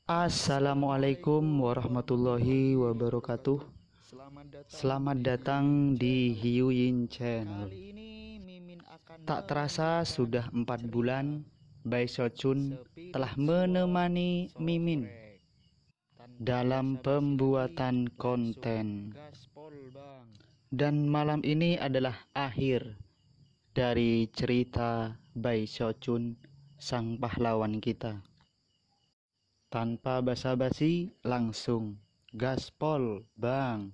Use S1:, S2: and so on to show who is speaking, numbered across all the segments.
S1: Assalamualaikum warahmatullahi wabarakatuh. Selamat datang di Hiu Yin Channel. Tak terasa sudah 4 bulan, Bai Shochun telah menemani Mimin dalam pembuatan konten. Dan malam ini adalah akhir dari cerita Bai Shochun, sang pahlawan kita. Tanpa basa-basi, langsung gaspol, Bang.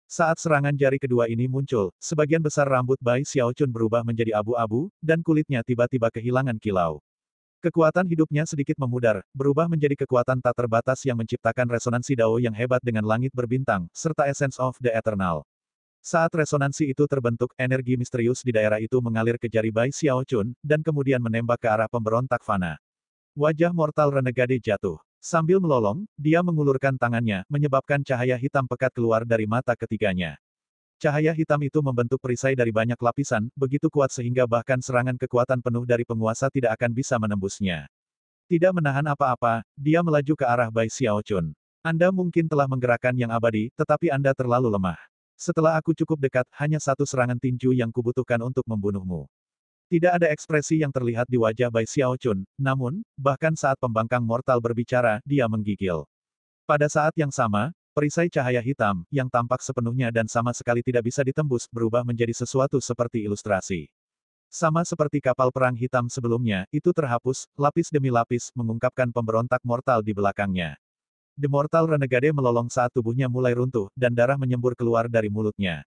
S2: Saat serangan jari kedua ini muncul, sebagian besar rambut Bai Xiaochun berubah menjadi abu-abu, dan kulitnya tiba-tiba kehilangan kilau. Kekuatan hidupnya sedikit memudar, berubah menjadi kekuatan tak terbatas yang menciptakan resonansi Dao yang hebat dengan langit berbintang, serta Essence of the Eternal. Saat resonansi itu terbentuk, energi misterius di daerah itu mengalir ke jari Bai Xiaochun, dan kemudian menembak ke arah pemberontak fana. Wajah mortal renegade jatuh. Sambil melolong, dia mengulurkan tangannya, menyebabkan cahaya hitam pekat keluar dari mata ketiganya. Cahaya hitam itu membentuk perisai dari banyak lapisan, begitu kuat sehingga bahkan serangan kekuatan penuh dari penguasa tidak akan bisa menembusnya. Tidak menahan apa-apa, dia melaju ke arah Bai Xiaochun. Anda mungkin telah menggerakkan yang abadi, tetapi Anda terlalu lemah. Setelah aku cukup dekat, hanya satu serangan tinju yang kubutuhkan untuk membunuhmu. Tidak ada ekspresi yang terlihat di wajah Bai Xiaochun, namun, bahkan saat pembangkang mortal berbicara, dia menggigil. Pada saat yang sama, perisai cahaya hitam, yang tampak sepenuhnya dan sama sekali tidak bisa ditembus, berubah menjadi sesuatu seperti ilustrasi. Sama seperti kapal perang hitam sebelumnya, itu terhapus, lapis demi lapis, mengungkapkan pemberontak mortal di belakangnya. The Mortal Renegade melolong saat tubuhnya mulai runtuh, dan darah menyembur keluar dari mulutnya.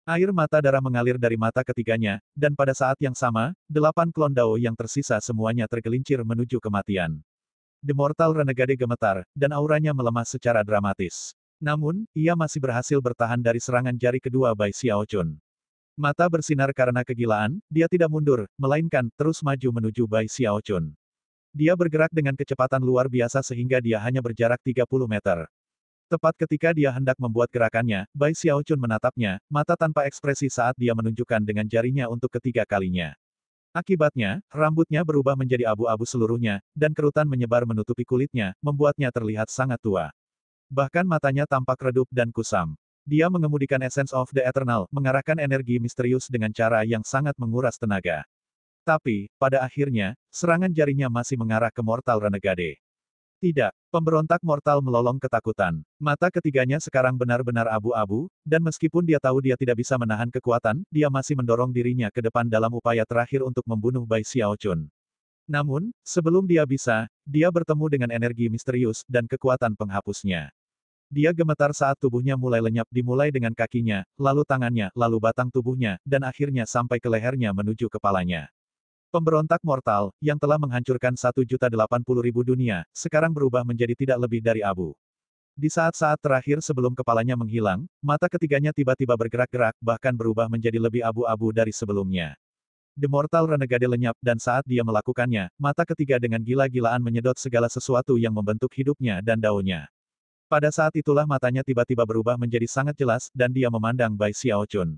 S2: Air mata darah mengalir dari mata ketiganya, dan pada saat yang sama, 8 klon Dao yang tersisa semuanya tergelincir menuju kematian. The Mortal Renegade gemetar, dan auranya melemah secara dramatis. Namun, ia masih berhasil bertahan dari serangan jari kedua Bai Xiaochun. Mata bersinar karena kegilaan, dia tidak mundur, melainkan terus maju menuju Bai Xiaochun. Dia bergerak dengan kecepatan luar biasa sehingga dia hanya berjarak 30 meter. Tepat ketika dia hendak membuat gerakannya, Bai Xiaochun menatapnya, mata tanpa ekspresi saat dia menunjukkan dengan jarinya untuk ketiga kalinya. Akibatnya, rambutnya berubah menjadi abu-abu seluruhnya, dan kerutan menyebar menutupi kulitnya, membuatnya terlihat sangat tua. Bahkan matanya tampak redup dan kusam. Dia mengemudikan Essence of the Eternal, mengarahkan energi misterius dengan cara yang sangat menguras tenaga. Tapi, pada akhirnya, serangan jarinya masih mengarah ke Mortal Renegade. Tidak, pemberontak mortal melolong ketakutan. Mata ketiganya sekarang benar-benar abu-abu, dan meskipun dia tahu dia tidak bisa menahan kekuatan, dia masih mendorong dirinya ke depan dalam upaya terakhir untuk membunuh Bai Xiaochun. Namun, sebelum dia bisa, dia bertemu dengan energi misterius dan kekuatan penghapusnya. Dia gemetar saat tubuhnya mulai lenyap dimulai dengan kakinya, lalu tangannya, lalu batang tubuhnya, dan akhirnya sampai ke lehernya menuju kepalanya. Pemberontak mortal, yang telah menghancurkan 1.080.000 dunia, sekarang berubah menjadi tidak lebih dari abu. Di saat-saat terakhir sebelum kepalanya menghilang, mata ketiganya tiba-tiba bergerak-gerak, bahkan berubah menjadi lebih abu-abu dari sebelumnya. The Mortal Renegade lenyap, dan saat dia melakukannya, mata ketiga dengan gila-gilaan menyedot segala sesuatu yang membentuk hidupnya dan daunnya. Pada saat itulah matanya tiba-tiba berubah menjadi sangat jelas, dan dia memandang Bai Xiaochun.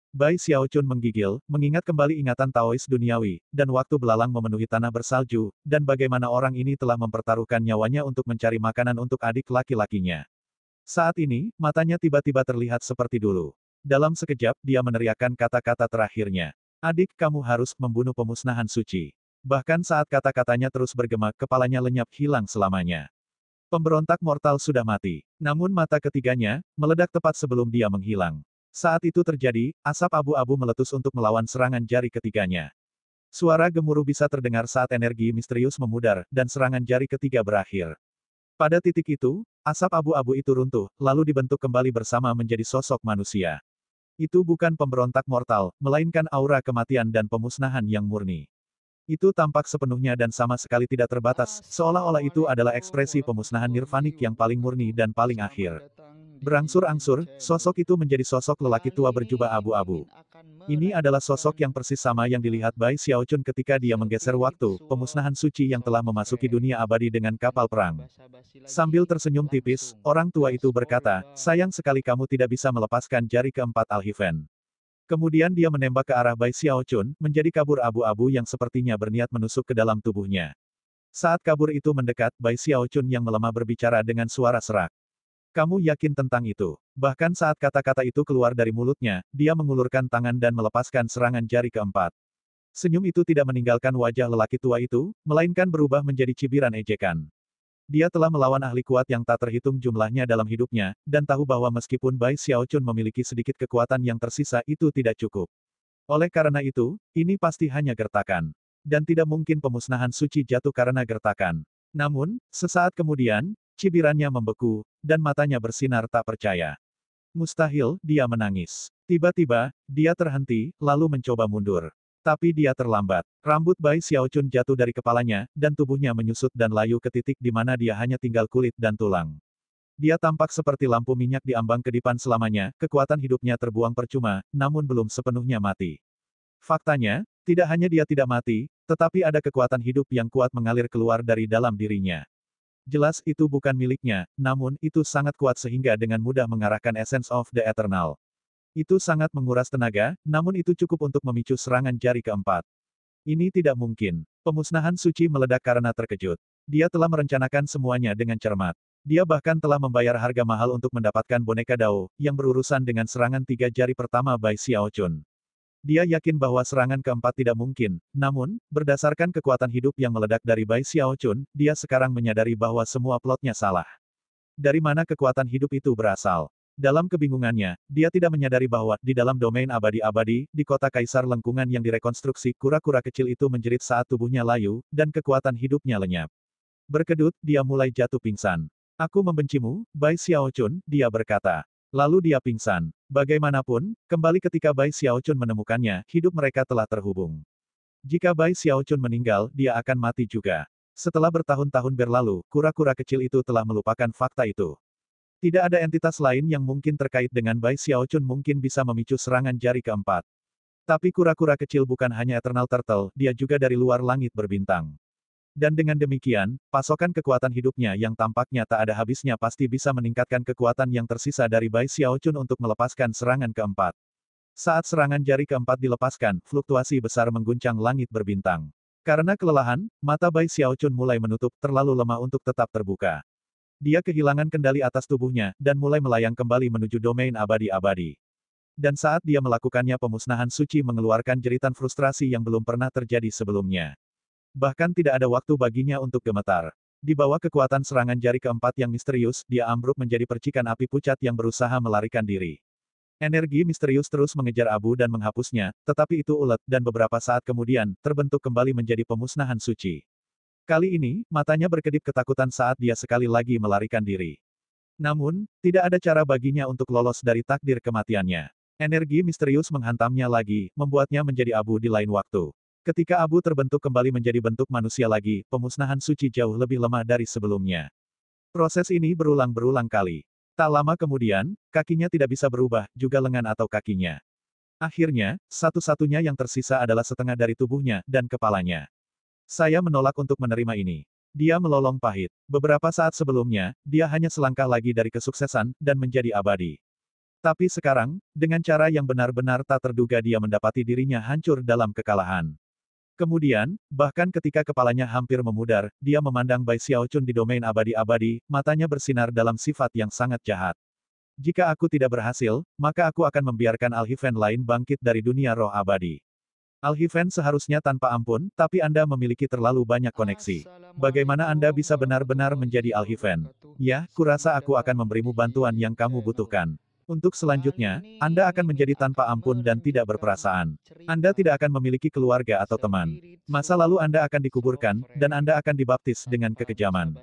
S2: Bai Xiaochun menggigil, mengingat kembali ingatan Taois duniawi, dan waktu belalang memenuhi tanah bersalju, dan bagaimana orang ini telah mempertaruhkan nyawanya untuk mencari makanan untuk adik laki-lakinya. Saat ini, matanya tiba-tiba terlihat seperti dulu. Dalam sekejap, dia meneriakkan kata-kata terakhirnya. Adik, kamu harus membunuh pemusnahan suci. Bahkan saat kata-katanya terus bergema, kepalanya lenyap hilang selamanya. Pemberontak mortal sudah mati. Namun mata ketiganya, meledak tepat sebelum dia menghilang. Saat itu terjadi, asap abu-abu meletus untuk melawan serangan jari ketiganya. Suara gemuruh bisa terdengar saat energi misterius memudar, dan serangan jari ketiga berakhir. Pada titik itu, asap abu-abu itu runtuh, lalu dibentuk kembali bersama menjadi sosok manusia. Itu bukan pemberontak mortal, melainkan aura kematian dan pemusnahan yang murni. Itu tampak sepenuhnya dan sama sekali tidak terbatas, seolah-olah itu adalah ekspresi
S1: Assalamualaikum
S2: pemusnahan nirvanik
S1: warahmatullahi
S2: yang paling murni
S1: wabarakatuh.
S2: dan paling
S1: Selamat
S2: akhir.
S1: datang di Hiu Yin
S2: Berangsur-angsur,
S1: Channel.
S2: sosok itu menjadi sosok lelaki tua
S1: Kali
S2: berjubah
S1: ini
S2: abu-abu.
S1: Mimin akan
S2: Ini adalah
S1: melanjutkan
S2: sosok yang persis sama yang
S1: cerita
S2: dilihat Bai Xiaochun ketika dia menggeser
S1: Sepirit
S2: waktu,
S1: Sword
S2: pemusnahan suci yang telah memasuki
S1: Soundtrack.
S2: dunia abadi dengan kapal
S1: Tanpa
S2: perang.
S1: basa-basi
S2: Sambil
S1: lagi,
S2: tersenyum tipis,
S1: langsung
S2: orang tua itu
S1: gaspol
S2: berkata, sayang
S1: bang.
S2: sekali kamu tidak bisa melepaskan jari keempat Alhiven. Kemudian dia menembak ke arah Bai Xiaochun, menjadi kabur abu-abu yang sepertinya berniat menusuk ke dalam tubuhnya. Saat kabur itu mendekat, Bai Xiaochun yang melemah berbicara dengan suara serak. Kamu yakin tentang itu? Bahkan saat kata-kata itu keluar dari mulutnya, dia mengulurkan tangan dan melepaskan serangan jari keempat. Senyum itu tidak meninggalkan wajah lelaki tua itu, melainkan berubah menjadi cibiran ejekan. Dia telah melawan ahli kuat yang tak terhitung jumlahnya dalam hidupnya, dan tahu bahwa meskipun Bai Xiaochun memiliki sedikit kekuatan yang tersisa itu tidak cukup. Oleh karena itu, ini pasti hanya gertakan. Dan tidak mungkin pemusnahan suci jatuh karena gertakan. Namun, sesaat kemudian, cibirannya membeku, dan matanya bersinar tak percaya. Mustahil, dia menangis. Tiba-tiba, dia terhenti, lalu mencoba mundur. Tapi dia terlambat. Rambut Bai Xiaochun jatuh dari kepalanya, dan tubuhnya menyusut dan layu ke titik di mana dia hanya tinggal kulit dan tulang. Dia tampak seperti lampu minyak di ambang kedipan selamanya, kekuatan hidupnya terbuang percuma, namun belum sepenuhnya mati. Faktanya, tidak hanya dia tidak mati, tetapi ada kekuatan hidup yang kuat mengalir keluar dari dalam dirinya. Jelas itu bukan miliknya, namun itu sangat kuat sehingga dengan mudah mengarahkan Essence of the Eternal. Itu sangat menguras tenaga, namun itu cukup untuk memicu serangan jari keempat. Ini tidak mungkin. Pemusnahan suci meledak karena terkejut. Dia telah merencanakan semuanya dengan cermat. Dia bahkan telah membayar harga mahal untuk mendapatkan boneka Dao, yang berurusan dengan serangan tiga jari pertama Bai Xiaochun. Dia yakin bahwa serangan keempat tidak mungkin, namun, berdasarkan kekuatan hidup yang meledak dari Bai Xiaochun, dia sekarang menyadari bahwa semua plotnya salah. Dari mana kekuatan hidup itu berasal? Dalam kebingungannya, dia tidak menyadari bahwa, di dalam domain abadi-abadi, di kota Kaisar Lengkungan yang direkonstruksi, kura-kura kecil itu menjerit saat tubuhnya layu, dan kekuatan hidupnya lenyap. Berkedut, dia mulai jatuh pingsan. Aku membencimu, Bai Xiaochun, dia berkata. Lalu dia pingsan. Bagaimanapun, kembali ketika Bai Xiaochun menemukannya, hidup mereka telah terhubung. Jika Bai Xiaochun meninggal, dia akan mati juga. Setelah bertahun-tahun berlalu, kura-kura kecil itu telah melupakan fakta itu. Tidak ada entitas lain yang mungkin terkait dengan Bai Xiaochun mungkin bisa memicu serangan jari keempat. Tapi kura-kura kecil bukan hanya Eternal Turtle, dia juga dari luar langit berbintang. Dan dengan demikian, pasokan kekuatan hidupnya yang tampaknya tak ada habisnya pasti bisa meningkatkan kekuatan yang tersisa dari Bai Xiaochun untuk melepaskan serangan keempat. Saat serangan jari keempat dilepaskan, fluktuasi besar mengguncang langit berbintang. Karena kelelahan, mata Bai Xiaochun mulai menutup, terlalu lemah untuk tetap terbuka. Dia kehilangan kendali atas tubuhnya, dan mulai melayang kembali menuju domain abadi-abadi. Dan saat dia melakukannya pemusnahan suci mengeluarkan jeritan frustrasi yang belum pernah terjadi sebelumnya. Bahkan tidak ada waktu baginya untuk gemetar. Di bawah kekuatan serangan jari keempat yang misterius, dia ambruk menjadi percikan api pucat yang berusaha melarikan diri. Energi misterius terus mengejar abu dan menghapusnya, tetapi itu ulet, dan beberapa saat kemudian, terbentuk kembali menjadi pemusnahan suci. Kali ini, matanya berkedip ketakutan saat dia sekali lagi melarikan diri. Namun, tidak ada cara baginya untuk lolos dari takdir kematiannya. Energi misterius menghantamnya lagi, membuatnya menjadi abu di lain waktu. Ketika abu terbentuk kembali menjadi bentuk manusia lagi, pemusnahan suci jauh lebih lemah dari sebelumnya. Proses ini berulang-berulang kali. Tak lama kemudian, kakinya tidak bisa berubah, juga lengan atau kakinya. Akhirnya, satu-satunya yang tersisa adalah setengah dari tubuhnya, dan kepalanya. Saya menolak untuk menerima ini. Dia melolong pahit. Beberapa saat sebelumnya, dia hanya selangkah lagi dari kesuksesan, dan menjadi abadi. Tapi sekarang, dengan cara yang benar-benar tak terduga dia mendapati dirinya hancur dalam kekalahan. Kemudian, bahkan ketika kepalanya hampir memudar, dia memandang Bai Xiaochun di domain abadi-abadi, matanya bersinar dalam sifat yang sangat jahat. Jika aku tidak berhasil, maka aku akan membiarkan Alhiven lain bangkit dari dunia roh abadi. Alhiven seharusnya tanpa ampun, tapi Anda memiliki terlalu banyak koneksi. Bagaimana Anda bisa benar-benar menjadi Alhiven? Ya, kurasa aku akan memberimu bantuan yang kamu butuhkan. Untuk selanjutnya, Anda akan menjadi tanpa ampun dan tidak berperasaan. Anda tidak akan memiliki keluarga atau teman. Masa lalu Anda akan dikuburkan, dan Anda akan dibaptis dengan kekejaman.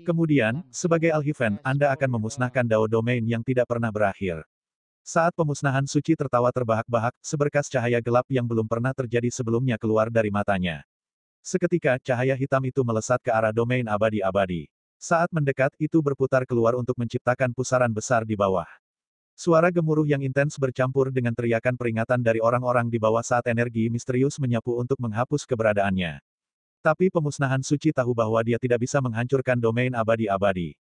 S2: Kemudian, sebagai Alhiven, Anda akan memusnahkan Dao Domain yang tidak pernah berakhir. Saat pemusnahan suci tertawa terbahak-bahak, seberkas cahaya gelap yang belum pernah terjadi sebelumnya keluar dari matanya. Seketika, cahaya hitam itu melesat ke arah domain abadi-abadi. Saat mendekat, itu berputar keluar untuk menciptakan pusaran besar di bawah. Suara gemuruh yang intens bercampur dengan teriakan peringatan dari orang-orang di bawah saat energi misterius menyapu untuk menghapus keberadaannya. Tapi pemusnahan suci tahu bahwa dia tidak bisa menghancurkan domain abadi-abadi.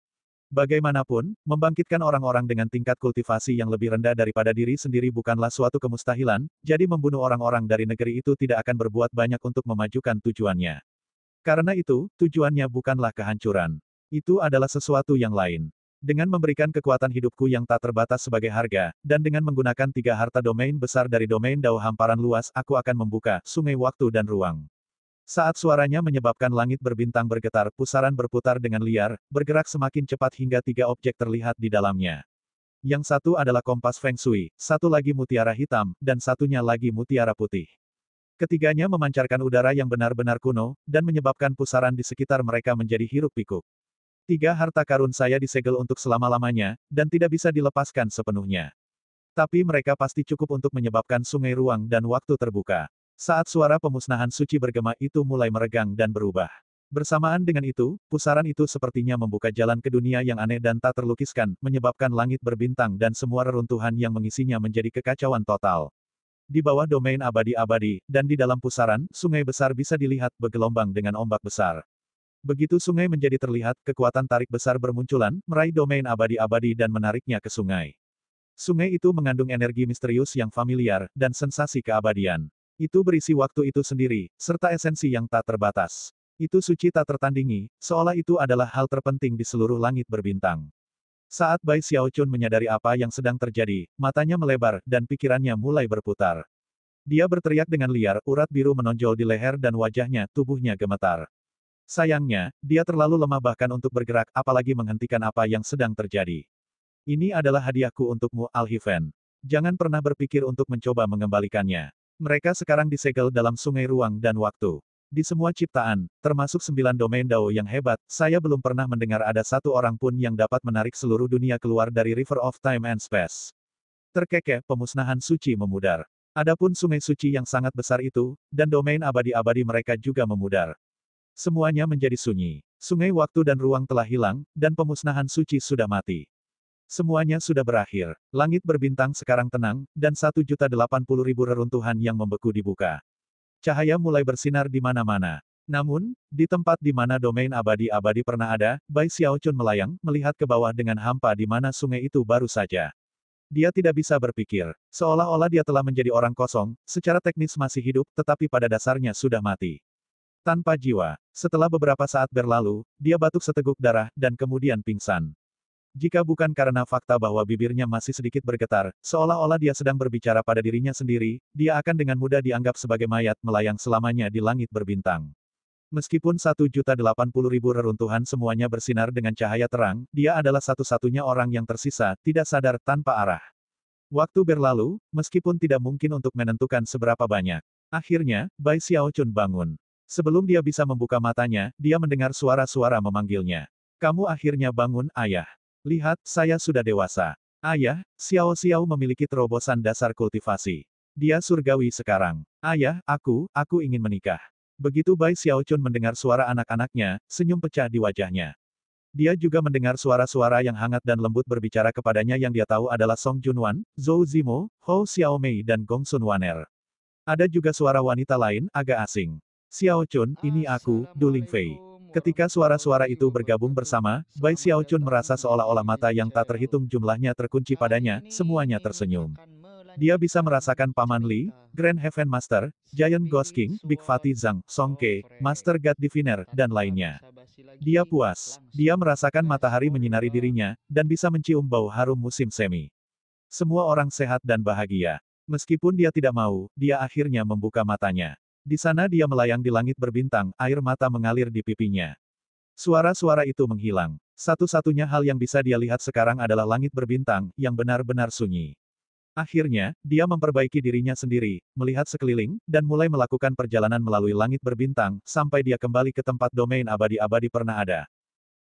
S2: Bagaimanapun, membangkitkan orang-orang dengan tingkat kultivasi yang lebih rendah daripada diri sendiri bukanlah suatu kemustahilan, jadi membunuh orang-orang dari negeri itu tidak akan berbuat banyak untuk memajukan tujuannya. Karena itu, tujuannya bukanlah kehancuran. Itu adalah sesuatu yang lain. Dengan memberikan kekuatan hidupku yang tak terbatas sebagai harga, dan dengan menggunakan 3 harta domain besar dari domain Dao hamparan luas, aku akan membuka sungai waktu dan ruang. Saat suaranya menyebabkan langit berbintang bergetar, pusaran berputar dengan liar, bergerak semakin cepat hingga 3 objek terlihat di dalamnya. Yang satu adalah kompas Feng Shui, satu lagi mutiara hitam, dan satunya lagi mutiara putih. Ketiganya memancarkan udara yang benar-benar kuno, dan menyebabkan pusaran di sekitar mereka menjadi hiruk-pikuk. 3 harta karun saya disegel untuk selama-lamanya, dan tidak bisa dilepaskan sepenuhnya. Tapi mereka pasti cukup untuk menyebabkan sungai ruang dan waktu terbuka. Saat suara pemusnahan suci bergema itu mulai meregang dan berubah. Bersamaan dengan itu, pusaran itu sepertinya membuka jalan ke dunia yang aneh dan tak terlukiskan, menyebabkan langit berbintang dan semua reruntuhan yang mengisinya menjadi kekacauan total. Di bawah domain abadi-abadi, dan di dalam pusaran, sungai besar bisa dilihat bergelombang dengan ombak besar. Begitu sungai menjadi terlihat, kekuatan tarik besar bermunculan, meraih domain abadi-abadi dan menariknya ke sungai. Sungai itu mengandung energi misterius yang familiar, dan sensasi keabadian. Itu berisi waktu itu sendiri, serta esensi yang tak terbatas. Itu suci tak tertandingi, seolah itu adalah hal terpenting di seluruh langit berbintang. Saat Bai Xiaochun menyadari apa yang sedang terjadi, matanya melebar, dan pikirannya mulai berputar. Dia berteriak dengan liar, urat biru menonjol di leher dan wajahnya, tubuhnya gemetar. Sayangnya, dia terlalu lemah bahkan untuk bergerak, apalagi menghentikan apa yang sedang terjadi. Ini adalah hadiahku untukmu, Alhiven. Jangan pernah berpikir untuk mencoba mengembalikannya. Mereka sekarang disegel dalam sungai ruang dan waktu. Di semua ciptaan, termasuk 9 domain Dao yang hebat, saya belum pernah mendengar ada satu orang pun yang dapat menarik seluruh dunia keluar dari River of Time and Space. Terkekeh, pemusnahan suci memudar. Adapun sungai suci yang sangat besar itu, dan domain abadi-abadi mereka juga memudar. Semuanya menjadi sunyi. Sungai waktu dan ruang telah hilang, dan pemusnahan suci sudah mati. Semuanya sudah berakhir. Langit berbintang sekarang tenang, dan 1.080.000 reruntuhan yang membeku dibuka. Cahaya mulai bersinar di mana-mana. Namun, di tempat di mana domain abadi-abadi pernah ada, Bai Xiaochun melayang, melihat ke bawah dengan hampa di mana sungai itu baru saja. Dia tidak bisa berpikir. Seolah-olah dia telah menjadi orang kosong, secara teknis masih hidup, tetapi pada dasarnya sudah mati. Tanpa jiwa. Setelah beberapa saat berlalu, dia batuk seteguk darah, dan kemudian pingsan. Jika bukan karena fakta bahwa bibirnya masih sedikit bergetar, seolah-olah dia sedang berbicara pada dirinya sendiri, dia akan dengan mudah dianggap sebagai mayat melayang selamanya di langit berbintang. Meskipun 1.080.000 reruntuhan semuanya bersinar dengan cahaya terang, dia adalah satu-satunya orang yang tersisa, tidak sadar, tanpa arah. Waktu berlalu, meskipun tidak mungkin untuk menentukan seberapa banyak. Akhirnya, Bai Xiaochun bangun. Sebelum dia bisa membuka matanya, dia mendengar suara-suara memanggilnya. Kamu akhirnya bangun, ayah. Lihat, saya sudah dewasa. Ayah, Xiao Xiao memiliki terobosan dasar kultivasi. Dia surgawi sekarang. Ayah, aku ingin menikah. Begitu Bai Xiaochun mendengar suara anak-anaknya, senyum pecah di wajahnya. Dia juga mendengar suara-suara yang hangat dan lembut berbicara kepadanya yang dia tahu adalah Song Junwan, Zhou Zimo, Hou Xiaomei dan Gong Sun Waner. Ada juga suara wanita lain, agak asing. Xiaochun, ini aku, Du Lingfei. Ketika suara-suara itu bergabung bersama, Bai Xiaochun merasa seolah-olah mata yang tak terhitung jumlahnya terkunci padanya, semuanya tersenyum. Dia bisa merasakan Paman Li, Grand Heaven Master, Giant Ghost King, Big Fatty Zhang, Song Ke, Master God Diviner, dan lainnya. Dia puas. Dia merasakan matahari menyinari dirinya, dan bisa mencium bau harum musim semi. Semua orang sehat dan bahagia. Meskipun dia tidak mau, dia akhirnya membuka matanya. Di sana dia melayang di langit berbintang, air mata mengalir di pipinya. Suara-suara itu menghilang. Satu-satunya hal yang bisa dia lihat sekarang adalah langit berbintang, yang benar-benar sunyi. Akhirnya, dia memperbaiki dirinya sendiri, melihat sekeliling, dan mulai melakukan perjalanan melalui langit berbintang, sampai dia kembali ke tempat domain abadi-abadi pernah ada.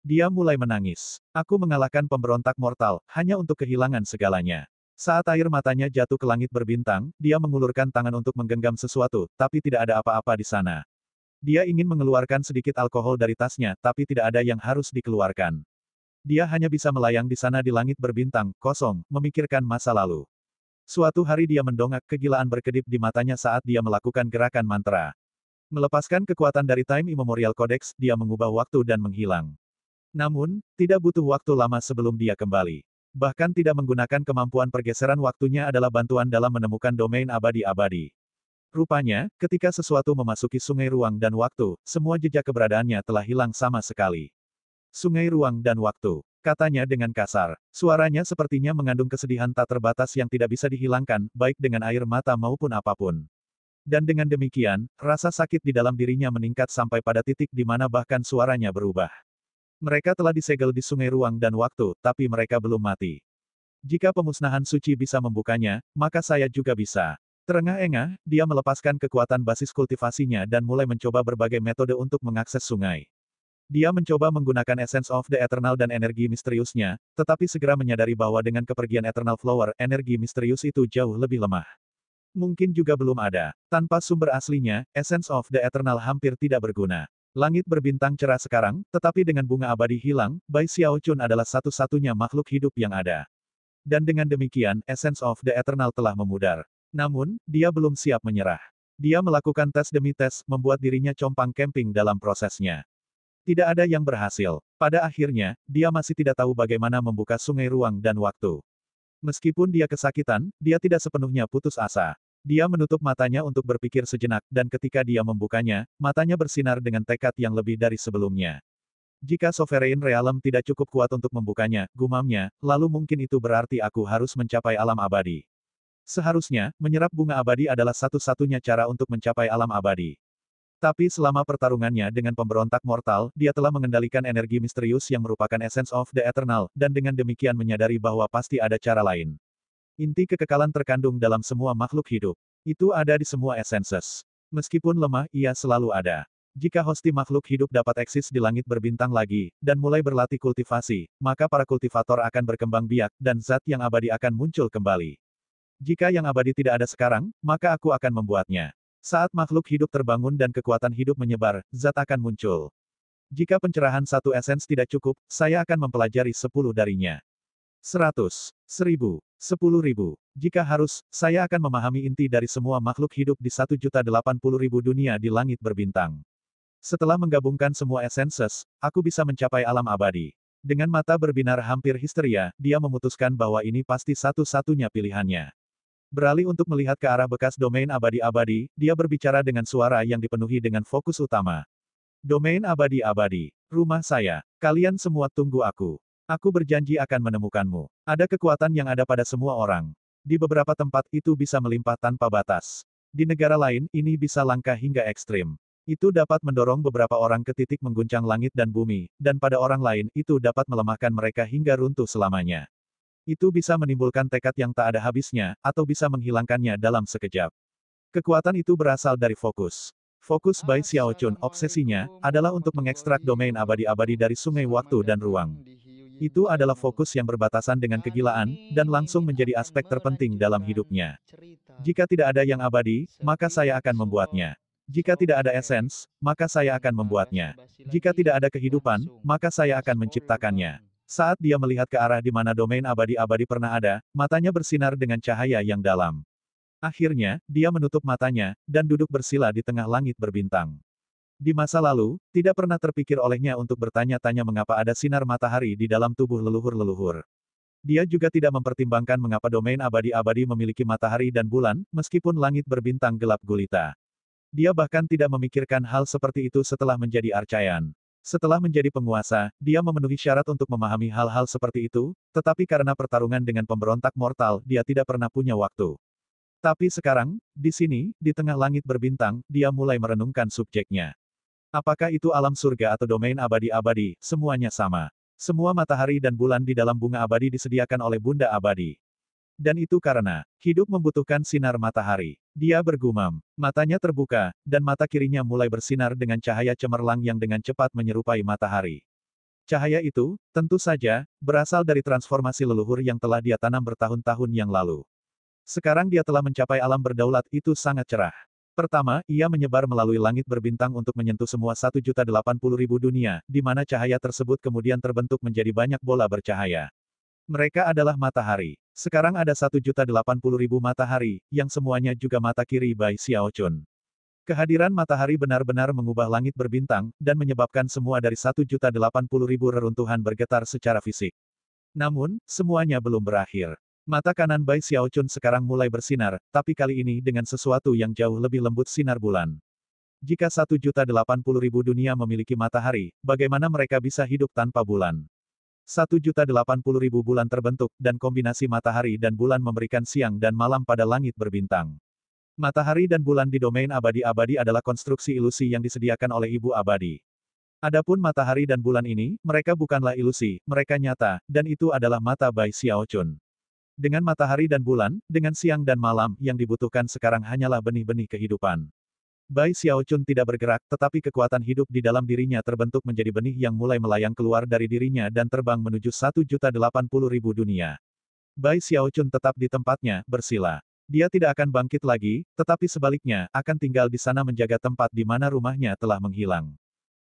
S2: Dia mulai menangis. Aku mengalahkan pemberontak mortal, hanya untuk kehilangan segalanya. Saat air matanya jatuh ke langit berbintang, dia mengulurkan tangan untuk menggenggam sesuatu, tapi tidak ada apa-apa di sana. Dia ingin mengeluarkan sedikit alkohol dari tasnya, tapi tidak ada yang harus dikeluarkan. Dia hanya bisa melayang di sana di langit berbintang, kosong, memikirkan masa lalu. Suatu hari dia mendongak, kegilaan berkedip di matanya saat dia melakukan gerakan mantra. Melepaskan kekuatan dari Time Immemorial Codex, dia mengubah waktu dan menghilang. Namun, tidak butuh waktu lama sebelum dia kembali. Bahkan tidak menggunakan kemampuan pergeseran waktunya adalah bantuan dalam menemukan domain abadi-abadi. Rupanya, ketika sesuatu memasuki sungai ruang dan waktu, semua jejak keberadaannya telah hilang sama sekali. Sungai ruang dan waktu, katanya dengan kasar. Suaranya sepertinya mengandung kesedihan tak terbatas yang tidak bisa dihilangkan, baik dengan air mata maupun apapun. Dan dengan demikian, rasa sakit di dalam dirinya meningkat sampai pada titik di mana bahkan suaranya berubah. Mereka telah disegel di sungai ruang dan waktu, tapi mereka belum mati. Jika pemusnahan suci bisa membukanya, maka saya juga bisa. Terengah-engah, dia melepaskan kekuatan basis kultivasinya dan mulai mencoba berbagai metode untuk mengakses sungai. Dia mencoba menggunakan Essence of the Eternal dan energi misteriusnya, tetapi segera menyadari bahwa dengan kepergian Eternal Flower, energi misterius itu jauh lebih lemah. Mungkin juga belum ada. Tanpa sumber aslinya, Essence of the Eternal hampir tidak berguna. Langit berbintang cerah sekarang, tetapi dengan bunga abadi hilang, Bai Xiaochun adalah satu-satunya makhluk hidup yang ada. Dan dengan demikian, Essence of the Eternal telah memudar. Namun, dia belum siap menyerah. Dia melakukan tes demi tes, membuat dirinya compang camping dalam prosesnya. Tidak ada yang berhasil. Pada akhirnya, dia masih tidak tahu bagaimana membuka sungai ruang dan waktu. Meskipun dia kesakitan, dia tidak sepenuhnya putus asa. Dia menutup matanya untuk berpikir sejenak, dan ketika dia membukanya, matanya bersinar dengan tekad yang lebih dari sebelumnya. Jika Sovereign Realm tidak cukup kuat untuk membukanya, gumamnya, lalu mungkin itu berarti aku harus mencapai alam abadi. Seharusnya, menyerap bunga abadi adalah satu-satunya cara untuk mencapai alam abadi. Tapi selama pertarungannya dengan pemberontak mortal, dia telah mengendalikan energi misterius yang merupakan Essence of the Eternal, dan dengan demikian menyadari bahwa pasti ada cara lain. Inti kekekalan terkandung dalam semua makhluk hidup. Itu ada di semua essences. Meskipun lemah, ia selalu ada. Jika hosti makhluk hidup dapat eksis di langit berbintang lagi, dan mulai berlatih kultivasi, maka para kultivator akan berkembang biak, dan zat yang abadi akan muncul kembali. Jika yang abadi tidak ada sekarang, maka aku akan membuatnya. Saat makhluk hidup terbangun dan kekuatan hidup menyebar, zat akan muncul. Jika pencerahan satu esens tidak cukup, saya akan mempelajari 10 darinya. 100, 1000, 10.000. Jika harus, saya akan memahami inti dari semua makhluk hidup di 1.080.000 dunia di langit berbintang. Setelah menggabungkan semua essences, aku bisa mencapai alam abadi. Dengan mata berbinar hampir histeria, dia memutuskan bahwa ini pasti satu-satunya pilihannya. Beralih untuk melihat ke arah bekas domain abadi-abadi, dia berbicara dengan suara yang dipenuhi dengan fokus utama. Domain abadi-abadi. Rumah saya. Kalian semua tunggu aku. Aku berjanji akan menemukanmu. Ada kekuatan yang ada pada semua orang. Di beberapa tempat itu bisa melimpah tanpa batas. Di negara lain, ini bisa langka hingga ekstrim. Itu dapat mendorong beberapa orang ke titik mengguncang langit dan bumi, dan pada orang lain, itu dapat melemahkan mereka hingga runtuh selamanya. Itu bisa menimbulkan tekad yang tak ada habisnya, atau bisa menghilangkannya dalam sekejap. Kekuatan itu berasal dari fokus. Fokus Bai Xiaochun, obsesinya, adalah untuk mengekstrak domain abadi-abadi dari sungai waktu dan ruang. Itu adalah fokus yang berbatasan dengan kegilaan, dan langsung menjadi aspek terpenting dalam hidupnya. Jika tidak ada yang abadi, maka saya akan membuatnya. Jika tidak ada esens, maka saya akan membuatnya. Jika tidak ada kehidupan, maka saya akan menciptakannya. Saat dia melihat ke arah di mana domain abadi-abadi pernah ada, matanya bersinar dengan cahaya yang dalam. Akhirnya, dia menutup matanya, dan duduk bersila di tengah langit berbintang. Di masa lalu, tidak pernah terpikir olehnya untuk bertanya-tanya mengapa ada sinar matahari di dalam tubuh leluhur-leluhur. Dia juga tidak mempertimbangkan mengapa domain abadi-abadi memiliki matahari dan bulan, meskipun langit berbintang gelap gulita. Dia bahkan tidak memikirkan hal seperti itu setelah menjadi Archaean. Setelah menjadi penguasa, dia memenuhi syarat untuk memahami hal-hal seperti itu, tetapi karena pertarungan dengan pemberontak mortal, dia tidak pernah punya waktu. Tapi sekarang, di sini, di tengah langit berbintang, dia mulai merenungkan subjeknya. Apakah itu alam surga atau domain abadi-abadi, semuanya sama. Semua matahari dan bulan di dalam bunga abadi disediakan oleh Bunda Abadi. Dan itu karena, hidup membutuhkan sinar matahari. Dia bergumam. Matanya terbuka, dan mata kirinya mulai bersinar dengan cahaya cemerlang yang dengan cepat menyerupai matahari. Cahaya itu, tentu saja, berasal dari transformasi leluhur yang telah dia tanam bertahun-tahun yang lalu. Sekarang dia telah mencapai alam berdaulat itu sangat cerah. Pertama, ia menyebar melalui langit berbintang untuk menyentuh semua 1.080.000 dunia, di mana cahaya tersebut kemudian terbentuk menjadi banyak bola bercahaya. Mereka adalah matahari. Sekarang ada 1.080.000 matahari, yang semuanya juga mata kiri Bai Xiaochun. Kehadiran matahari benar-benar mengubah langit berbintang, dan menyebabkan semua dari 1.080.000 reruntuhan bergetar secara fisik. Namun, semuanya belum berakhir. Mata kanan Bai Xiaochun sekarang mulai bersinar, tapi kali ini dengan sesuatu yang jauh lebih lembut sinar bulan. Jika 1.080.000 dunia memiliki matahari, bagaimana mereka bisa hidup tanpa bulan? 1.080.000 bulan terbentuk, dan kombinasi matahari dan bulan memberikan siang dan malam pada langit berbintang. Matahari dan bulan di domain abadi-abadi adalah konstruksi ilusi yang disediakan oleh Ibu Abadi. Adapun matahari dan bulan ini, mereka bukanlah ilusi, mereka nyata, dan itu adalah mata Bai Xiaochun. Dengan matahari dan bulan, dengan siang dan malam, yang dibutuhkan sekarang hanyalah benih-benih kehidupan. Bai Xiaochun tidak bergerak, tetapi kekuatan hidup di dalam dirinya terbentuk menjadi benih yang mulai melayang keluar dari dirinya dan terbang menuju 1.080.000 dunia. Bai Xiaochun tetap di tempatnya, bersila. Dia tidak akan bangkit lagi, tetapi sebaliknya, akan tinggal di sana menjaga tempat di mana rumahnya telah menghilang.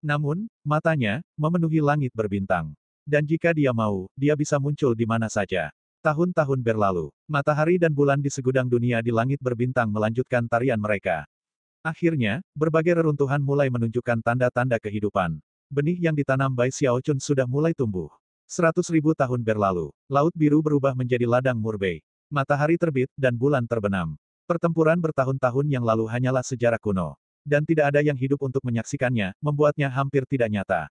S2: Namun, matanya, memenuhi langit berbintang. Dan jika dia mau, dia bisa muncul di mana saja. Tahun-tahun berlalu, matahari dan bulan di segudang dunia di langit berbintang melanjutkan tarian mereka. Akhirnya, berbagai reruntuhan mulai menunjukkan tanda-tanda kehidupan. Benih yang ditanam Bai Xiaochun sudah mulai tumbuh. 100.000 tahun berlalu, laut biru berubah menjadi ladang murbei. Matahari terbit, dan bulan terbenam. Pertempuran bertahun-tahun yang lalu hanyalah sejarah kuno. Dan tidak ada yang hidup untuk menyaksikannya, membuatnya hampir tidak nyata.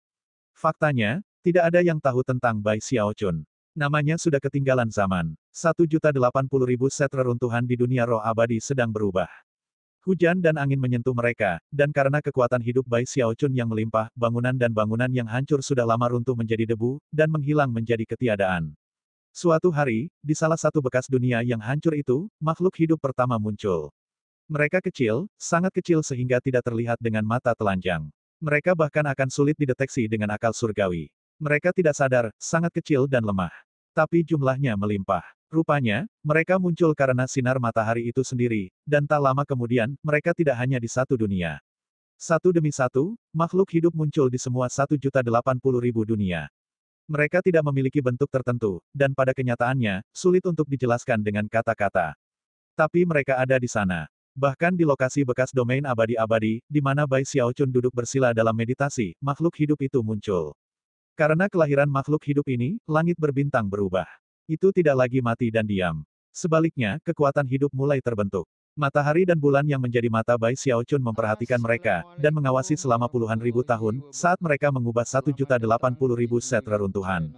S2: Faktanya, tidak ada yang tahu tentang Bai Xiaochun. Namanya sudah ketinggalan zaman. 1.080.000 set reruntuhan di dunia roh abadi sedang berubah. Hujan dan angin menyentuh mereka, dan karena kekuatan hidup Bai Xiaochun yang melimpah, bangunan dan bangunan yang hancur sudah lama runtuh menjadi debu, dan menghilang menjadi ketiadaan. Suatu hari, di salah satu bekas dunia yang hancur itu, makhluk hidup pertama muncul. Mereka kecil, sangat kecil sehingga tidak terlihat dengan mata telanjang. Mereka bahkan akan sulit dideteksi dengan akal surgawi. Mereka tidak sadar, sangat kecil dan lemah. Tapi jumlahnya melimpah. Rupanya, mereka muncul karena sinar matahari itu sendiri, dan tak lama kemudian, mereka tidak hanya di satu dunia. Satu demi satu, makhluk hidup muncul di semua 1.080.000 dunia. Mereka tidak memiliki bentuk tertentu, dan pada kenyataannya, sulit untuk dijelaskan dengan kata-kata. Tapi mereka ada di sana. Bahkan di lokasi bekas domain abadi-abadi, di mana Bai Xiaochun duduk bersila dalam meditasi, makhluk hidup itu muncul. Karena kelahiran makhluk hidup ini, langit berbintang berubah. Itu tidak lagi mati dan diam. Sebaliknya, kekuatan hidup mulai terbentuk. Matahari dan bulan yang menjadi mata Bai Xiaochun memperhatikan mereka, dan mengawasi selama puluhan ribu tahun, saat mereka mengubah 1.080.000 set reruntuhan.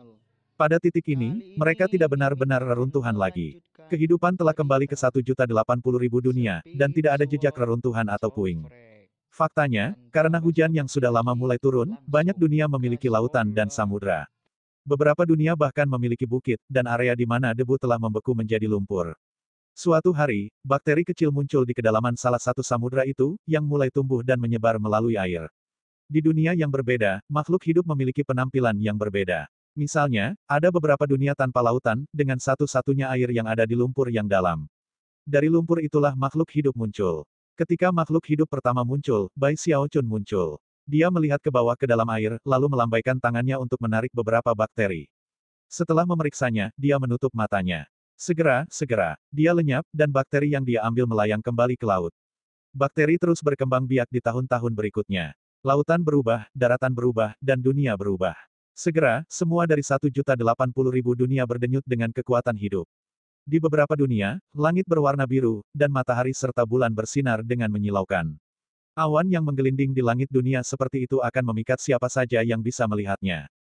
S2: Pada titik ini, mereka tidak benar-benar reruntuhan lagi. Kehidupan telah kembali ke 1.080.000 dunia, dan tidak ada jejak reruntuhan atau puing. Faktanya, karena hujan yang sudah lama mulai turun, banyak dunia memiliki lautan dan samudra. Beberapa dunia bahkan memiliki bukit, dan area di mana debu telah membeku menjadi lumpur. Suatu hari, bakteri kecil muncul di kedalaman salah satu samudra itu, yang mulai tumbuh dan menyebar melalui air. Di dunia yang berbeda, makhluk hidup memiliki penampilan yang berbeda. Misalnya, ada beberapa dunia tanpa lautan, dengan satu-satunya air yang ada di lumpur yang dalam. Dari lumpur itulah makhluk hidup muncul. Ketika makhluk hidup pertama muncul, Bai Xiaochun muncul. Dia melihat ke bawah ke dalam air, lalu melambaikan tangannya untuk menarik beberapa bakteri. Setelah memeriksanya, dia menutup matanya. Segera, dia lenyap, dan bakteri yang dia ambil melayang kembali ke laut. Bakteri terus berkembang biak di tahun-tahun berikutnya. Lautan berubah, daratan berubah, dan dunia berubah. Segera, semua dari 1.080.000 dunia berdenyut dengan kekuatan hidup. Di beberapa dunia, langit berwarna biru, dan matahari serta bulan bersinar dengan menyilaukan. Awan yang menggelinding di langit dunia seperti itu akan memikat siapa saja yang bisa melihatnya.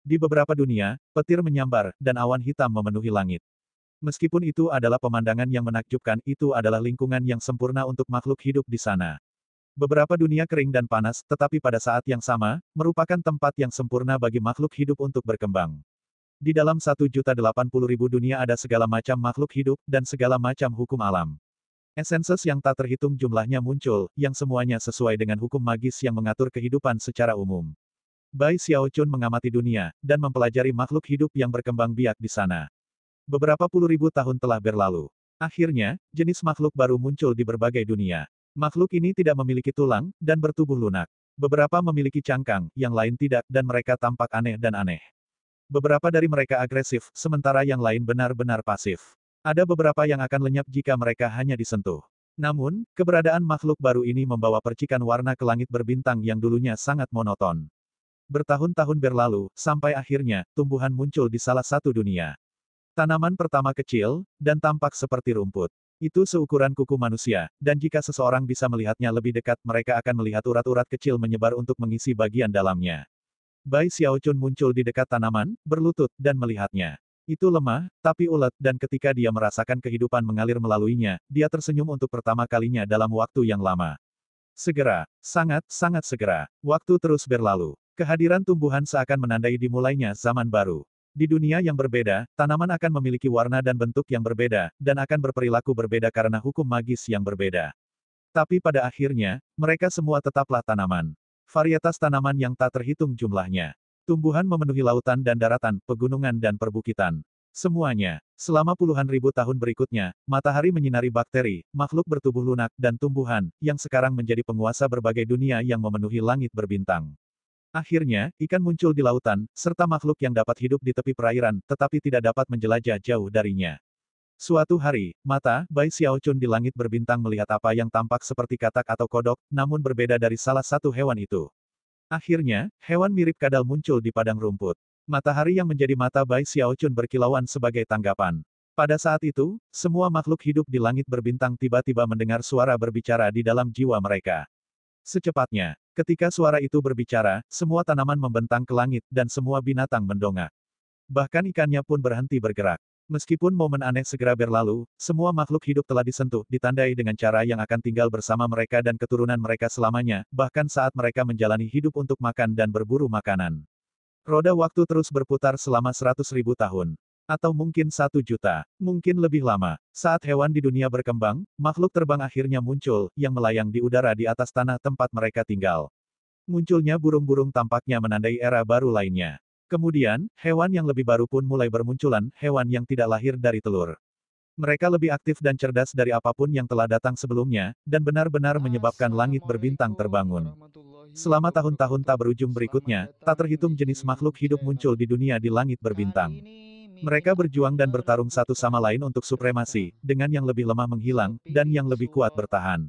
S2: Di beberapa dunia, petir menyambar, dan awan hitam memenuhi langit. Meskipun itu adalah pemandangan yang menakjubkan, itu adalah lingkungan yang sempurna untuk makhluk hidup di sana. Beberapa dunia kering dan panas, tetapi pada saat yang sama, merupakan tempat yang sempurna bagi makhluk hidup untuk berkembang. Di dalam 1.080.000 dunia ada segala macam makhluk hidup, dan segala macam hukum alam. Esenses yang tak terhitung jumlahnya muncul, yang semuanya sesuai dengan hukum magis yang mengatur kehidupan secara umum. Bai Xiaochun mengamati dunia, dan mempelajari makhluk hidup yang berkembang biak di sana. Beberapa puluh ribu tahun telah berlalu. Akhirnya, jenis makhluk baru muncul di berbagai dunia. Makhluk ini tidak memiliki tulang, dan bertubuh lunak. Beberapa memiliki cangkang, yang lain tidak, dan mereka tampak aneh dan aneh. Beberapa dari mereka agresif, sementara yang lain benar-benar pasif. Ada beberapa yang akan lenyap jika mereka hanya disentuh. Namun, keberadaan makhluk baru ini membawa percikan warna ke langit berbintang yang dulunya sangat monoton. Bertahun-tahun berlalu, sampai akhirnya, tumbuhan muncul di salah satu dunia. Tanaman pertama kecil, dan tampak seperti rumput. Itu seukuran kuku manusia, dan jika seseorang bisa melihatnya lebih dekat mereka akan melihat urat-urat kecil menyebar untuk mengisi bagian dalamnya. Bai Xiaochun muncul di dekat tanaman, berlutut, dan melihatnya. Itu lemah, tapi ulet, dan ketika dia merasakan kehidupan mengalir melaluinya, dia tersenyum untuk pertama kalinya dalam waktu yang lama. Segera, sangat segera, waktu terus berlalu. Kehadiran tumbuhan seakan menandai dimulainya zaman baru. Di dunia yang berbeda, tanaman akan memiliki warna dan bentuk yang berbeda, dan akan berperilaku berbeda karena hukum magis yang berbeda. Tapi pada akhirnya, mereka semua tetaplah tanaman. Varietas tanaman yang tak terhitung jumlahnya. Tumbuhan memenuhi lautan dan daratan, pegunungan dan perbukitan. Semuanya. Selama puluhan ribu tahun berikutnya, matahari menyinari bakteri, makhluk bertubuh lunak, dan tumbuhan, yang sekarang menjadi penguasa berbagai dunia yang memenuhi langit berbintang. Akhirnya, ikan muncul di lautan, serta makhluk yang dapat hidup di tepi perairan, tetapi tidak dapat menjelajah jauh darinya. Suatu hari, mata Bai Xiaochun di langit berbintang melihat apa yang tampak seperti katak atau kodok, namun berbeda dari salah satu hewan itu. Akhirnya, hewan mirip kadal muncul di padang rumput. Matahari yang menjadi mata Bai Xiaochun berkilauan sebagai tanggapan. Pada saat itu, semua makhluk hidup di langit berbintang tiba-tiba mendengar suara berbicara di dalam jiwa mereka. Secepatnya, ketika suara itu berbicara, semua tanaman membentang ke langit, dan semua binatang mendongak. Bahkan ikannya pun berhenti bergerak. Meskipun momen aneh segera berlalu, semua makhluk hidup telah disentuh, ditandai dengan cara yang akan tinggal bersama mereka dan keturunan mereka selamanya, bahkan saat mereka menjalani hidup untuk makan dan berburu makanan. Roda waktu terus berputar selama 100.000 tahun. Atau mungkin 1 juta, mungkin lebih lama. Saat hewan di dunia berkembang, makhluk terbang akhirnya muncul, yang melayang di udara di atas tanah tempat mereka tinggal. Munculnya burung-burung tampaknya menandai era baru lainnya. Kemudian, hewan yang lebih baru pun mulai bermunculan, hewan yang tidak lahir dari telur. Mereka lebih aktif dan cerdas dari apapun yang telah datang sebelumnya, dan benar-benar menyebabkan langit berbintang
S1: Assalamualaikum
S2: terbangun.
S1: warahmatullahi
S2: Selama tahun-tahun tak
S1: wabarakatuh.
S2: berujung
S1: Selamat
S2: berikutnya, tak
S1: datang
S2: terhitung
S1: di
S2: jenis
S1: Hiu
S2: makhluk
S1: Yin
S2: hidup muncul
S1: Channel.
S2: di dunia di langit
S1: Kali
S2: berbintang.
S1: ini Mimin
S2: Mereka berjuang
S1: akan
S2: dan bertarung satu sama
S1: merebutkan
S2: lain untuk
S1: kereta
S2: supremasi, dengan yang lebih lemah menghilang, dan yang lebih kuat
S1: spiritual
S2: bertahan.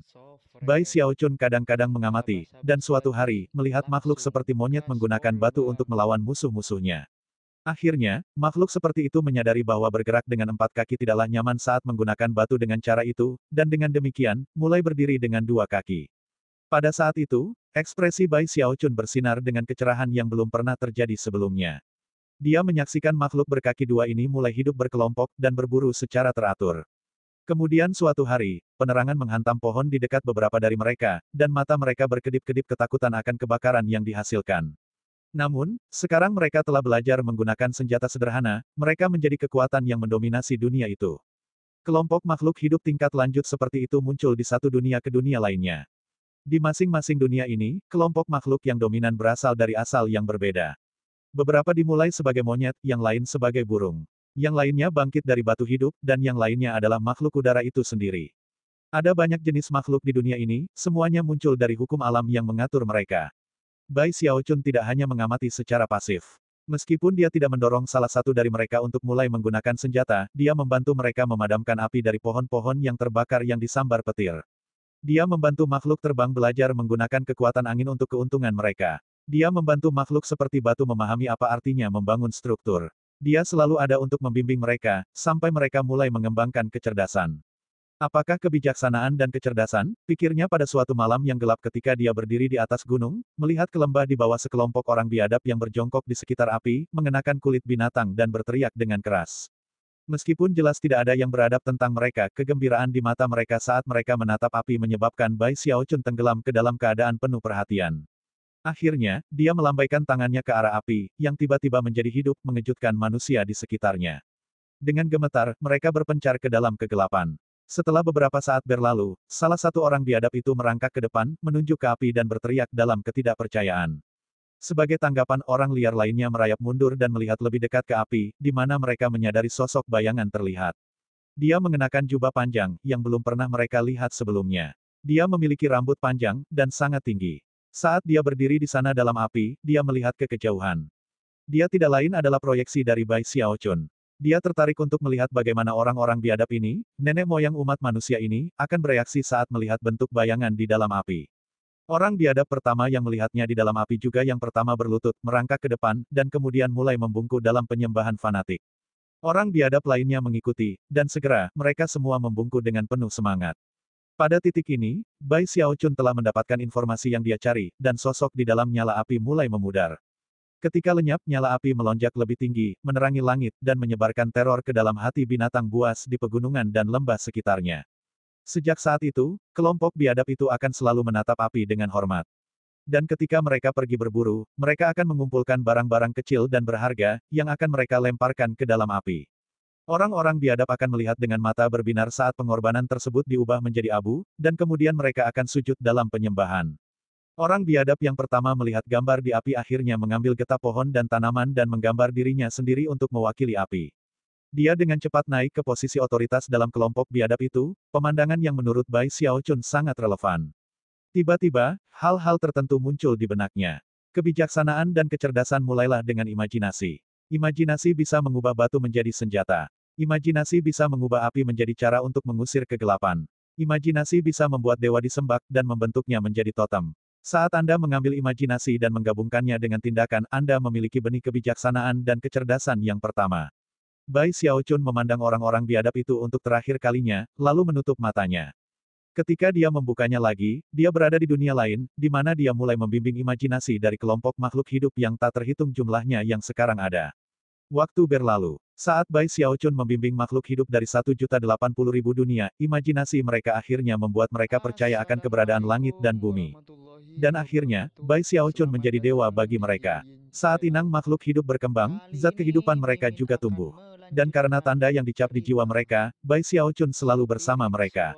S2: Bai
S1: sovereign.
S2: Xiaochun kadang-kadang
S1: Kita
S2: mengamati, dan
S1: basa-basi
S2: suatu
S1: lagi,
S2: hari, melihat makhluk
S1: langsung
S2: seperti monyet
S1: gas
S2: menggunakan batu untuk
S1: forward.
S2: melawan musuh-musuhnya. Akhirnya, makhluk seperti itu menyadari bahwa bergerak dengan 4 kaki tidaklah nyaman saat menggunakan batu dengan cara itu, dan dengan demikian, mulai berdiri dengan 2 kaki. Pada saat itu, ekspresi Bai Xiaochun bersinar dengan kecerahan yang belum pernah terjadi sebelumnya. Dia menyaksikan makhluk berkaki dua ini mulai hidup berkelompok dan berburu secara teratur. Kemudian suatu hari, penerangan menghantam pohon di dekat beberapa dari mereka, dan mata mereka berkedip-kedip ketakutan akan kebakaran yang dihasilkan. Namun, sekarang mereka telah belajar menggunakan senjata sederhana, mereka menjadi kekuatan yang mendominasi dunia itu. Kelompok makhluk hidup tingkat lanjut seperti itu muncul di satu dunia ke dunia lainnya. Di masing-masing dunia ini, kelompok makhluk yang dominan berasal dari asal yang berbeda. Beberapa dimulai sebagai monyet, yang lain sebagai burung. Yang lainnya bangkit dari batu hidup, dan yang lainnya adalah makhluk udara itu sendiri. Ada banyak jenis makhluk di dunia ini, semuanya muncul dari hukum alam yang mengatur mereka. Bai Xiaochun tidak hanya mengamati secara pasif. Meskipun dia tidak mendorong salah satu dari mereka untuk mulai menggunakan senjata, dia membantu mereka memadamkan api dari pohon-pohon yang terbakar yang disambar petir. Dia membantu makhluk terbang belajar menggunakan kekuatan angin untuk keuntungan mereka. Dia membantu makhluk seperti batu memahami apa artinya membangun struktur. Dia selalu ada untuk membimbing mereka, sampai mereka mulai mengembangkan kecerdasan. Apakah kebijaksanaan dan kecerdasan? Pikirnya pada suatu malam yang gelap ketika dia berdiri di atas gunung, melihat ke lembah di bawah sekelompok orang biadab yang berjongkok di sekitar api, mengenakan kulit binatang dan berteriak dengan keras. Meskipun jelas tidak ada yang beradab tentang mereka, kegembiraan di mata mereka saat mereka menatap api menyebabkan Bai Xiaochun tenggelam ke dalam keadaan penuh perhatian. Akhirnya, dia melambaikan tangannya ke arah api, yang tiba-tiba menjadi hidup, mengejutkan manusia di sekitarnya. Dengan gemetar, mereka berpencar ke dalam kegelapan. Setelah beberapa saat berlalu, salah satu orang biadab itu merangkak ke depan, menunjuk ke api dan berteriak dalam ketidakpercayaan. Sebagai tanggapan orang liar lainnya merayap mundur dan melihat lebih dekat ke api, di mana mereka menyadari sosok bayangan terlihat. Dia mengenakan jubah panjang, yang belum pernah mereka lihat sebelumnya. Dia memiliki rambut panjang, dan sangat tinggi. Saat dia berdiri di sana dalam api, dia melihat ke kejauhan. Dia tidak lain adalah proyeksi dari Bai Xiaochun. Dia tertarik untuk melihat bagaimana orang-orang biadab ini, nenek moyang umat manusia ini, akan bereaksi saat melihat bentuk bayangan di dalam api. Orang biadab pertama yang melihatnya di dalam api juga yang pertama berlutut, merangkak ke depan, dan kemudian mulai membungkuk dalam penyembahan fanatik. Orang biadab lainnya mengikuti, dan segera, mereka semua membungkuk dengan penuh semangat. Pada titik ini, Bai Xiaochun telah mendapatkan informasi yang dia cari, dan sosok di dalam nyala api mulai memudar. Ketika lenyap, nyala api melonjak lebih tinggi, menerangi langit, dan menyebarkan teror ke dalam hati binatang buas di pegunungan dan lembah sekitarnya. Sejak saat itu, kelompok biadab itu akan selalu menatap api dengan hormat. Dan ketika mereka pergi berburu, mereka akan mengumpulkan barang-barang kecil dan berharga, yang akan mereka lemparkan ke dalam api. Orang-orang biadab akan melihat dengan mata berbinar saat pengorbanan tersebut diubah menjadi abu, dan kemudian mereka akan sujud dalam penyembahan. Orang biadab yang pertama melihat gambar di api akhirnya mengambil getah pohon dan tanaman dan menggambar dirinya sendiri untuk mewakili api. Dia dengan cepat naik ke posisi otoritas dalam kelompok biadab itu, pemandangan yang menurut Bai Xiaochun sangat relevan. Tiba-tiba, hal-hal tertentu muncul di benaknya. Kebijaksanaan dan kecerdasan mulailah dengan imajinasi. Imajinasi bisa mengubah batu menjadi senjata. Imajinasi bisa mengubah api menjadi cara untuk mengusir kegelapan. Imajinasi bisa membuat dewa disembah dan membentuknya menjadi totem. Saat Anda mengambil imajinasi dan menggabungkannya dengan tindakan, Anda memiliki benih kebijaksanaan dan kecerdasan yang pertama. Bai Xiaochun memandang orang-orang biadab itu untuk terakhir kalinya, lalu menutup matanya. Ketika dia membukanya lagi, dia berada di dunia lain, di mana dia mulai membimbing imajinasi dari kelompok makhluk hidup yang tak terhitung jumlahnya yang sekarang ada. Waktu berlalu. Saat Bai Xiaochun membimbing makhluk hidup dari 1.080.000 dunia, imajinasi mereka akhirnya membuat mereka percaya akan keberadaan langit dan bumi. Dan akhirnya, Bai Xiaochun menjadi dewa bagi mereka. Saat inang makhluk hidup berkembang, zat kehidupan mereka juga tumbuh. Dan karena tanda yang dicap di jiwa mereka, Bai Xiaochun selalu bersama mereka.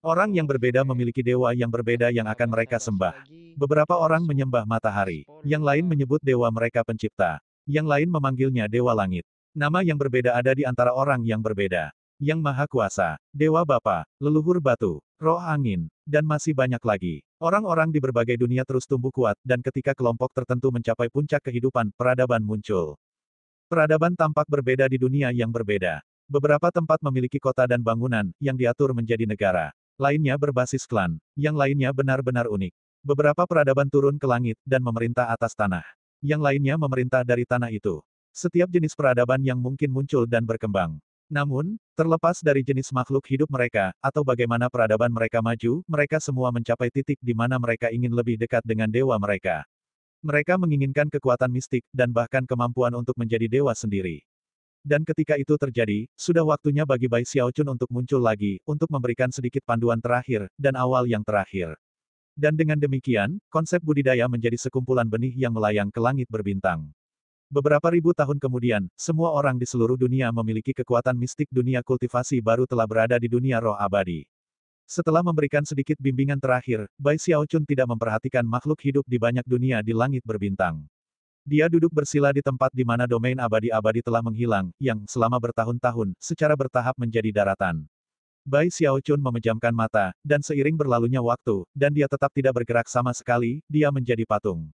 S2: Orang yang berbeda memiliki dewa yang berbeda yang akan mereka sembah. Beberapa orang menyembah matahari, yang lain menyebut dewa mereka pencipta, yang lain memanggilnya dewa langit. Nama yang berbeda ada di antara orang yang berbeda. Yang Maha Kuasa, Dewa Bapa, Leluhur Batu, Roh Angin, dan masih banyak lagi. Orang-orang di berbagai dunia terus tumbuh kuat, dan ketika kelompok tertentu mencapai puncak kehidupan, peradaban muncul. Peradaban tampak berbeda di dunia yang berbeda. Beberapa tempat memiliki kota dan bangunan, yang diatur menjadi negara. Lainnya berbasis klan, yang lainnya benar-benar unik. Beberapa peradaban turun ke langit, dan memerintah atas tanah. Yang lainnya memerintah dari tanah itu. Setiap jenis peradaban yang mungkin muncul dan berkembang. Namun, terlepas dari jenis makhluk hidup mereka, atau bagaimana peradaban mereka maju, mereka semua mencapai titik di mana mereka ingin lebih dekat dengan dewa mereka. Mereka menginginkan kekuatan mistik, dan bahkan kemampuan untuk menjadi dewa sendiri. Dan ketika itu terjadi, sudah waktunya bagi Bai Xiaochun untuk muncul lagi, untuk memberikan sedikit panduan terakhir, dan awal yang terakhir. Dan dengan demikian, konsep budidaya menjadi sekumpulan benih yang melayang ke langit berbintang. Beberapa ribu tahun kemudian, semua orang di seluruh dunia memiliki kekuatan mistik dunia kultivasi baru telah berada di dunia roh abadi. Setelah memberikan sedikit bimbingan terakhir, Bai Xiaochun tidak memperhatikan makhluk hidup di banyak dunia di langit berbintang. Dia duduk bersila di tempat di mana domain abadi-abadi telah menghilang, yang, selama bertahun-tahun, secara bertahap menjadi daratan. Bai Xiaochun memejamkan mata, dan seiring berlalunya waktu, dan dia tetap tidak bergerak sama sekali, dia menjadi patung.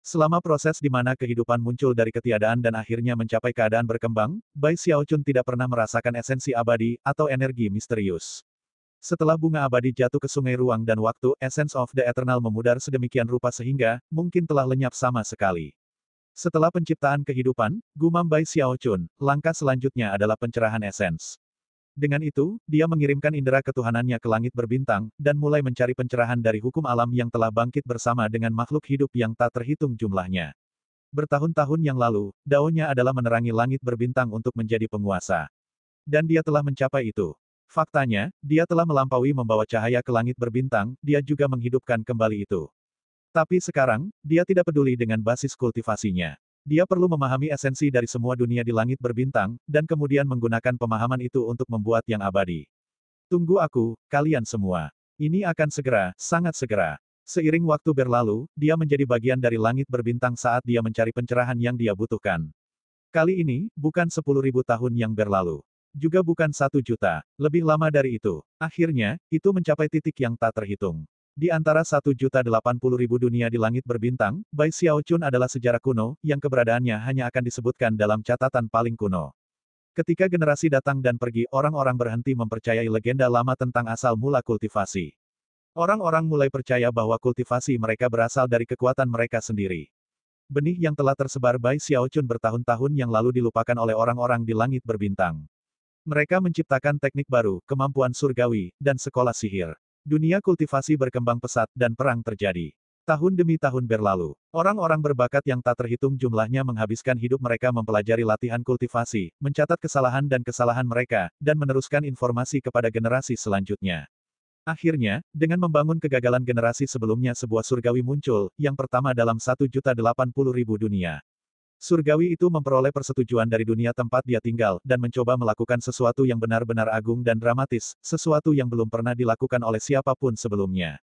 S2: Selama proses di mana kehidupan muncul dari ketiadaan dan akhirnya mencapai keadaan berkembang, Bai Xiaochun tidak pernah merasakan esensi abadi, atau energi misterius. Setelah bunga abadi jatuh ke sungai ruang dan waktu, Essence of the Eternal memudar sedemikian rupa sehingga, mungkin telah lenyap sama sekali. Setelah penciptaan kehidupan, gumam Bai Xiaochun, langkah selanjutnya adalah pencerahan esens. Dengan itu, dia mengirimkan indera ketuhanannya ke langit berbintang, dan mulai mencari pencerahan dari hukum alam yang telah bangkit bersama dengan makhluk hidup yang tak terhitung jumlahnya. Bertahun-tahun yang lalu, daunnya adalah menerangi langit berbintang untuk menjadi penguasa. Dan dia telah mencapai itu. Faktanya, dia telah melampaui membawa cahaya ke langit berbintang, dia juga menghidupkan kembali itu. Tapi sekarang, dia tidak peduli dengan basis kultivasinya. Dia perlu memahami esensi dari semua dunia di langit berbintang, dan kemudian menggunakan pemahaman itu untuk membuat yang abadi. Tunggu aku, kalian semua. Ini akan segera, sangat segera. Seiring waktu berlalu, dia menjadi bagian dari langit berbintang saat dia mencari pencerahan yang dia butuhkan. Kali ini, bukan 10.000 tahun yang berlalu. Juga bukan 1 juta. Lebih lama dari itu. Akhirnya, itu mencapai titik yang tak terhitung. Di antara 1.080.000 dunia di langit berbintang, Bai Xiaochun adalah sejarah kuno, yang keberadaannya hanya akan disebutkan dalam catatan paling kuno. Ketika generasi datang dan pergi, orang-orang berhenti mempercayai legenda lama tentang asal mula kultivasi. Orang-orang mulai percaya bahwa kultivasi mereka berasal dari kekuatan mereka sendiri. Benih yang telah tersebar Bai Xiaochun bertahun-tahun yang lalu dilupakan oleh orang-orang di langit berbintang. Mereka menciptakan teknik baru, kemampuan surgawi, dan sekolah sihir. Dunia kultivasi berkembang pesat dan perang terjadi. Tahun demi tahun berlalu. Orang-orang berbakat yang tak terhitung jumlahnya menghabiskan hidup mereka mempelajari latihan kultivasi, mencatat kesalahan dan kesalahan mereka, dan meneruskan informasi kepada generasi selanjutnya. Akhirnya, dengan membangun kegagalan generasi sebelumnya sebuah surgawi muncul, yang pertama dalam 1.080.000 dunia. Surgawi itu memperoleh persetujuan dari dunia tempat dia tinggal, dan mencoba melakukan sesuatu yang benar-benar agung dan dramatis, sesuatu yang belum pernah dilakukan oleh siapapun sebelumnya.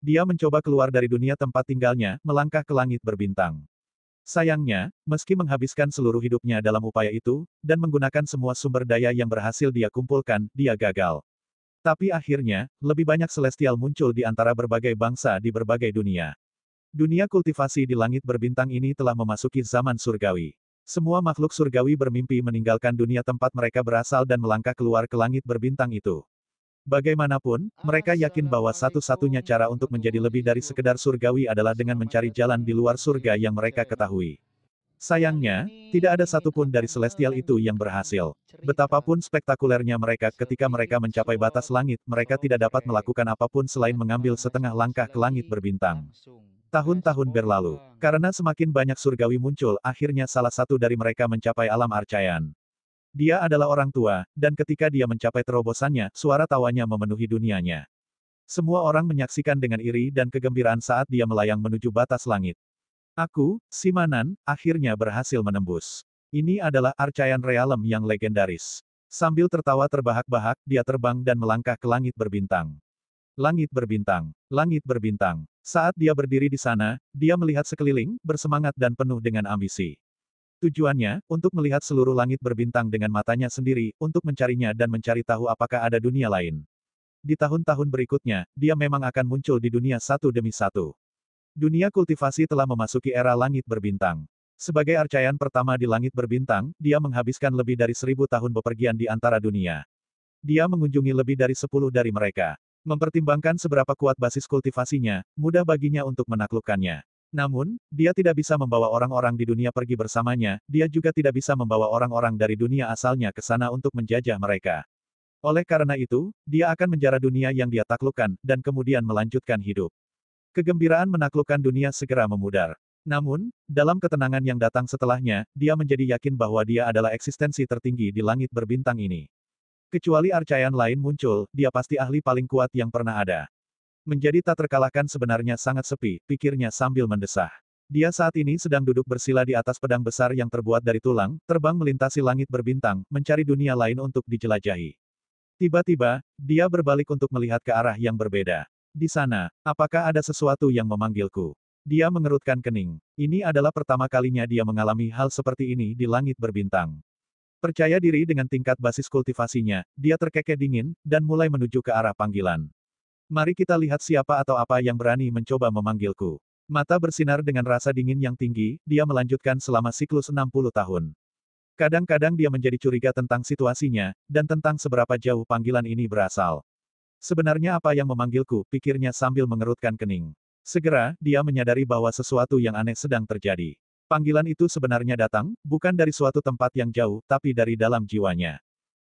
S2: Dia mencoba keluar dari dunia tempat tinggalnya, melangkah ke langit berbintang. Sayangnya, meski menghabiskan seluruh hidupnya dalam upaya itu, dan menggunakan semua sumber daya yang berhasil dia kumpulkan, dia gagal. Tapi akhirnya, lebih banyak celestial muncul di antara berbagai bangsa di berbagai dunia. Dunia kultivasi di langit berbintang ini telah memasuki zaman surgawi. Semua makhluk surgawi bermimpi meninggalkan dunia tempat mereka berasal dan melangkah keluar ke langit berbintang itu. Bagaimanapun, mereka yakin bahwa satu-satunya cara untuk menjadi lebih dari sekedar surgawi adalah dengan mencari jalan di luar surga yang mereka ketahui. Sayangnya, tidak ada satupun dari celestial itu yang berhasil. Betapapun spektakulernya mereka ketika mereka mencapai batas langit, mereka tidak dapat melakukan apapun selain mengambil setengah langkah ke langit berbintang. Tahun-tahun berlalu. Karena semakin banyak surgawi muncul, akhirnya salah satu dari mereka mencapai alam arcayan. Dia adalah orang tua, dan ketika dia mencapai terobosannya, suara tawanya memenuhi dunianya. Semua orang menyaksikan dengan iri dan kegembiraan saat dia melayang menuju batas langit. Aku, Simanan, akhirnya berhasil menembus. Ini adalah Arcayan Realm yang legendaris. Sambil tertawa terbahak-bahak, dia terbang dan melangkah ke langit berbintang. Langit berbintang. Langit berbintang. Saat dia berdiri di sana, dia melihat sekeliling, bersemangat dan penuh dengan ambisi. Tujuannya, untuk melihat seluruh langit berbintang dengan matanya sendiri, untuk mencarinya dan mencari tahu apakah ada dunia lain. Di tahun-tahun berikutnya, dia memang akan muncul di dunia satu demi satu. Dunia kultivasi telah memasuki era langit berbintang. Sebagai arcayan pertama di langit berbintang, dia menghabiskan lebih dari 1.000 tahun bepergian di antara dunia. Dia mengunjungi lebih dari 10 dari mereka. Mempertimbangkan seberapa kuat basis kultivasinya, mudah baginya untuk menaklukkannya. Namun, dia tidak bisa membawa orang-orang di dunia pergi bersamanya, dia juga tidak bisa membawa orang-orang dari dunia asalnya ke sana untuk menjajah mereka. Oleh karena itu, dia akan menjara dunia yang dia taklukkan, dan kemudian melanjutkan hidup. Kegembiraan menaklukkan dunia segera memudar. Namun, dalam ketenangan yang datang setelahnya, dia menjadi yakin bahwa dia adalah eksistensi tertinggi di langit berbintang ini. Kecuali arcayan lain muncul, dia pasti ahli paling kuat yang pernah ada. Menjadi tak terkalahkan sebenarnya sangat sepi, pikirnya sambil mendesah. Dia saat ini sedang duduk bersila di atas pedang besar yang terbuat dari tulang, terbang melintasi langit berbintang, mencari dunia lain untuk dijelajahi. Tiba-tiba, dia berbalik untuk melihat ke arah yang berbeda. Di sana, apakah ada sesuatu yang memanggilku? Dia mengerutkan kening. Ini adalah pertama kalinya dia mengalami hal seperti ini di langit berbintang. Percaya diri dengan tingkat basis kultivasinya, dia terkekeh dingin, dan mulai menuju ke arah panggilan. Mari kita lihat siapa atau apa yang berani mencoba memanggilku. Mata bersinar dengan rasa dingin yang tinggi, dia melanjutkan selama siklus 60 tahun. Kadang-kadang dia menjadi curiga tentang situasinya, dan tentang seberapa jauh panggilan ini berasal. Sebenarnya apa yang memanggilku, pikirnya sambil mengerutkan kening. Segera, dia menyadari bahwa sesuatu yang aneh sedang terjadi. Panggilan itu sebenarnya datang, bukan dari suatu tempat yang jauh, tapi dari dalam jiwanya.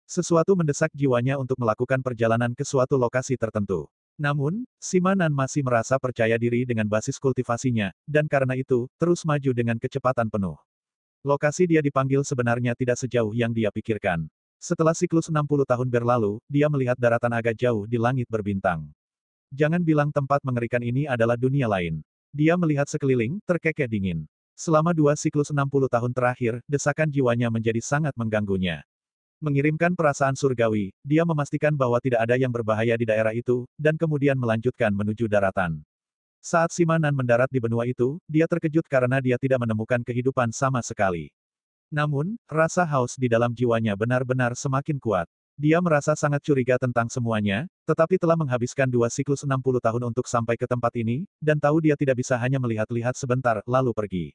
S2: Sesuatu mendesak jiwanya untuk melakukan perjalanan ke suatu lokasi tertentu. Namun, Simanan masih merasa percaya diri dengan basis kultivasinya, dan karena itu, terus maju dengan kecepatan penuh. Lokasi dia dipanggil sebenarnya tidak sejauh yang dia pikirkan. Setelah siklus 60 tahun berlalu, dia melihat daratan agak jauh di langit berbintang. Jangan bilang tempat mengerikan ini adalah dunia lain. Dia melihat sekeliling, terkekeh dingin. Selama 2 siklus 60 tahun terakhir, desakan jiwanya menjadi sangat mengganggunya. Mengirimkan perasaan surgawi, dia memastikan bahwa tidak ada yang berbahaya di daerah itu, dan kemudian melanjutkan menuju daratan. Saat Simanan mendarat di benua itu, dia terkejut karena dia tidak menemukan kehidupan sama sekali. Namun, rasa haus di dalam jiwanya benar-benar semakin kuat. Dia merasa sangat curiga tentang semuanya, tetapi telah menghabiskan 2 siklus 60 tahun untuk sampai ke tempat ini, dan tahu dia tidak bisa hanya melihat-lihat sebentar, lalu pergi.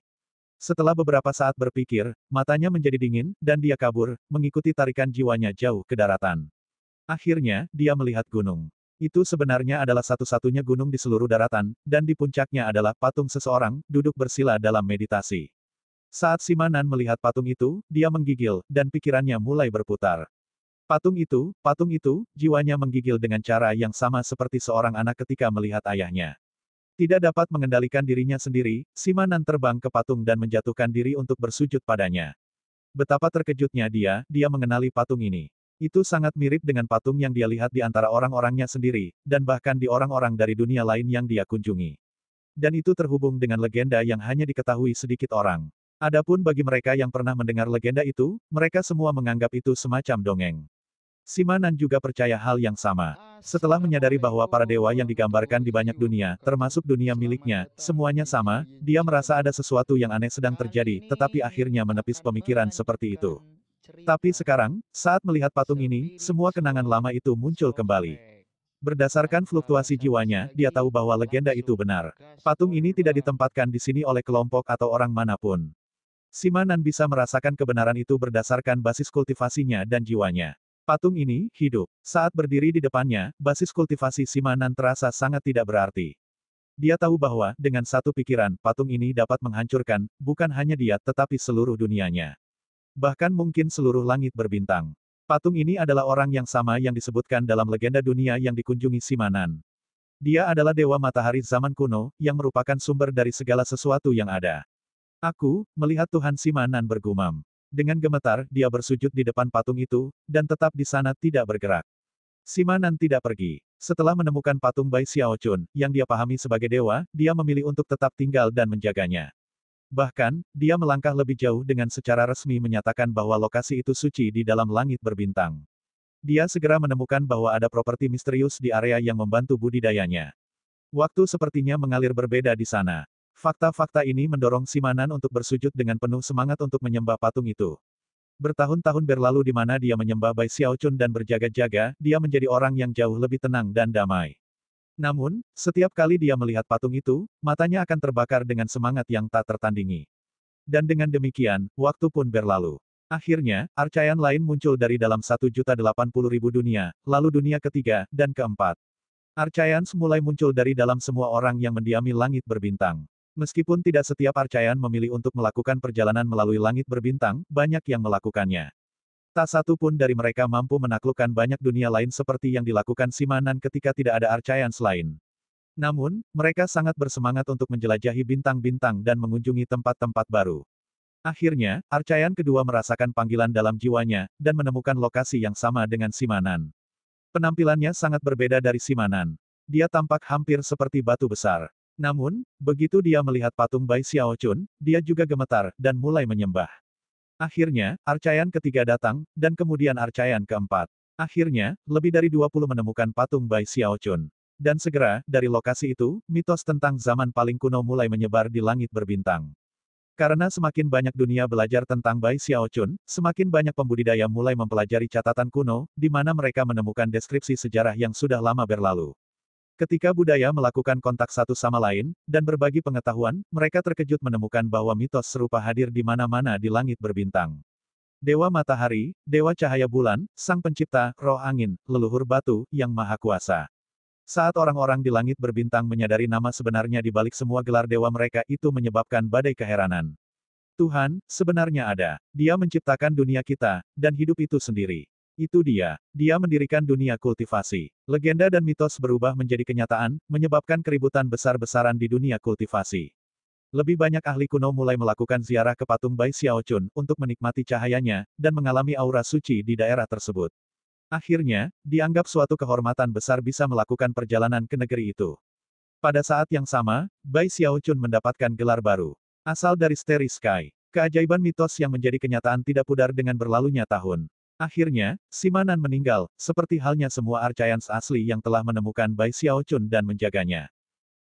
S2: Setelah beberapa saat berpikir, matanya menjadi dingin, dan dia kabur, mengikuti tarikan jiwanya jauh ke daratan. Akhirnya, dia melihat gunung. Itu sebenarnya adalah satu-satunya gunung di seluruh daratan, dan di puncaknya adalah patung seseorang, duduk bersila dalam meditasi. Saat Simanan melihat patung itu, dia menggigil, dan pikirannya mulai berputar. Patung itu, jiwanya menggigil dengan cara yang sama seperti seorang anak ketika melihat ayahnya. Tidak dapat mengendalikan dirinya sendiri, Simanan terbang ke patung dan menjatuhkan diri untuk bersujud padanya. Betapa terkejutnya dia mengenali patung ini. Itu sangat mirip dengan patung yang dia lihat di antara orang-orangnya sendiri, dan bahkan di orang-orang dari dunia lain yang dia kunjungi. Dan itu terhubung dengan legenda yang hanya diketahui sedikit orang. Adapun bagi mereka yang pernah mendengar legenda itu, mereka semua menganggap itu semacam dongeng. Simanan juga percaya hal yang sama. Setelah menyadari bahwa para dewa yang digambarkan di banyak dunia, termasuk dunia miliknya, semuanya sama, dia merasa ada sesuatu yang aneh sedang terjadi, tetapi akhirnya menepis pemikiran seperti itu. Tapi sekarang, saat melihat patung ini, semua kenangan lama itu muncul kembali. Berdasarkan fluktuasi jiwanya, dia tahu bahwa legenda itu benar. Patung ini tidak ditempatkan di sini oleh kelompok atau orang manapun. Simanan bisa merasakan kebenaran itu berdasarkan basis kultivasinya dan jiwanya. Patung ini, hidup. Saat berdiri di depannya, basis kultivasi Simanan terasa sangat tidak berarti. Dia tahu bahwa, dengan satu pikiran, patung ini dapat menghancurkan, bukan hanya dia, tetapi seluruh dunianya. Bahkan mungkin seluruh langit berbintang. Patung ini adalah orang yang sama yang disebutkan dalam legenda dunia yang dikunjungi Simanan. Dia adalah dewa matahari zaman kuno, yang merupakan sumber dari segala sesuatu yang ada. Aku, melihat Tuhan Simanan bergumam. Dengan gemetar, dia bersujud di depan patung itu, dan tetap di sana tidak bergerak. Simanan tidak pergi. Setelah menemukan patung Bai Xiaochun, yang dia pahami sebagai dewa, dia memilih untuk tetap tinggal dan menjaganya. Bahkan, dia melangkah lebih jauh dengan secara resmi menyatakan bahwa lokasi itu suci di dalam langit berbintang. Dia segera menemukan bahwa ada properti misterius di area yang membantu budidayanya. Waktu sepertinya mengalir berbeda di sana. Fakta-fakta ini mendorong Simanan untuk bersujud dengan penuh semangat untuk menyembah patung itu. Bertahun-tahun berlalu di mana dia menyembah Bai Xiaochun dan berjaga-jaga, dia menjadi orang yang jauh lebih tenang dan damai. Namun, setiap kali dia melihat patung itu, matanya akan terbakar dengan semangat yang tak tertandingi. Dan dengan demikian, waktu pun berlalu. Akhirnya, arcaian lain muncul dari dalam 1.080.000 dunia, lalu dunia ketiga, dan keempat. Arcaian mulai muncul dari dalam semua orang yang mendiami langit berbintang. Meskipun tidak setiap arcaian memilih untuk melakukan perjalanan melalui langit berbintang, banyak yang melakukannya. Tak satu pun dari mereka mampu menaklukkan banyak dunia lain seperti yang dilakukan Simanan ketika tidak ada arcaian lain. Namun, mereka sangat bersemangat untuk menjelajahi bintang-bintang dan mengunjungi tempat-tempat baru. Akhirnya, arcaian kedua merasakan panggilan dalam jiwanya, dan menemukan lokasi yang sama dengan Simanan. Penampilannya sangat berbeda dari Simanan. Dia tampak hampir seperti batu besar. Namun, begitu dia melihat patung Bai Xiaochun, dia juga gemetar, dan mulai menyembah. Akhirnya, arcaian ketiga datang, dan kemudian arcaian keempat. Akhirnya, lebih dari 20 menemukan patung Bai Xiaochun. Dan segera, dari lokasi itu, mitos tentang zaman paling kuno mulai menyebar di langit berbintang. Karena semakin banyak dunia belajar tentang Bai Xiaochun, semakin banyak pembudidaya mulai mempelajari catatan kuno, di mana mereka menemukan deskripsi sejarah yang sudah lama berlalu. Ketika budaya melakukan kontak satu sama lain, dan berbagi pengetahuan, mereka terkejut menemukan bahwa mitos serupa hadir di mana-mana di langit berbintang. Dewa matahari, dewa cahaya bulan, sang pencipta, roh angin, leluhur batu, yang maha kuasa. Saat orang-orang di langit berbintang menyadari nama sebenarnya di balik semua gelar dewa mereka itu menyebabkan badai keheranan. Tuhan, sebenarnya ada. Dia menciptakan dunia kita, dan hidup itu sendiri. Itu dia. Dia mendirikan dunia kultivasi. Legenda dan mitos berubah menjadi kenyataan, menyebabkan keributan besar-besaran di dunia kultivasi. Lebih banyak ahli kuno mulai melakukan ziarah ke patung Bai Xiaochun untuk menikmati cahayanya, dan mengalami aura suci di daerah tersebut. Akhirnya, dianggap suatu kehormatan besar bisa melakukan perjalanan ke negeri itu. Pada saat yang sama, Bai Xiaochun mendapatkan gelar baru. Asal dari Starry Sky. Keajaiban mitos yang menjadi kenyataan tidak pudar dengan berlalunya tahun. Akhirnya, Simanan meninggal, seperti halnya semua Archaians asli yang telah menemukan Bai Xiaochun dan menjaganya.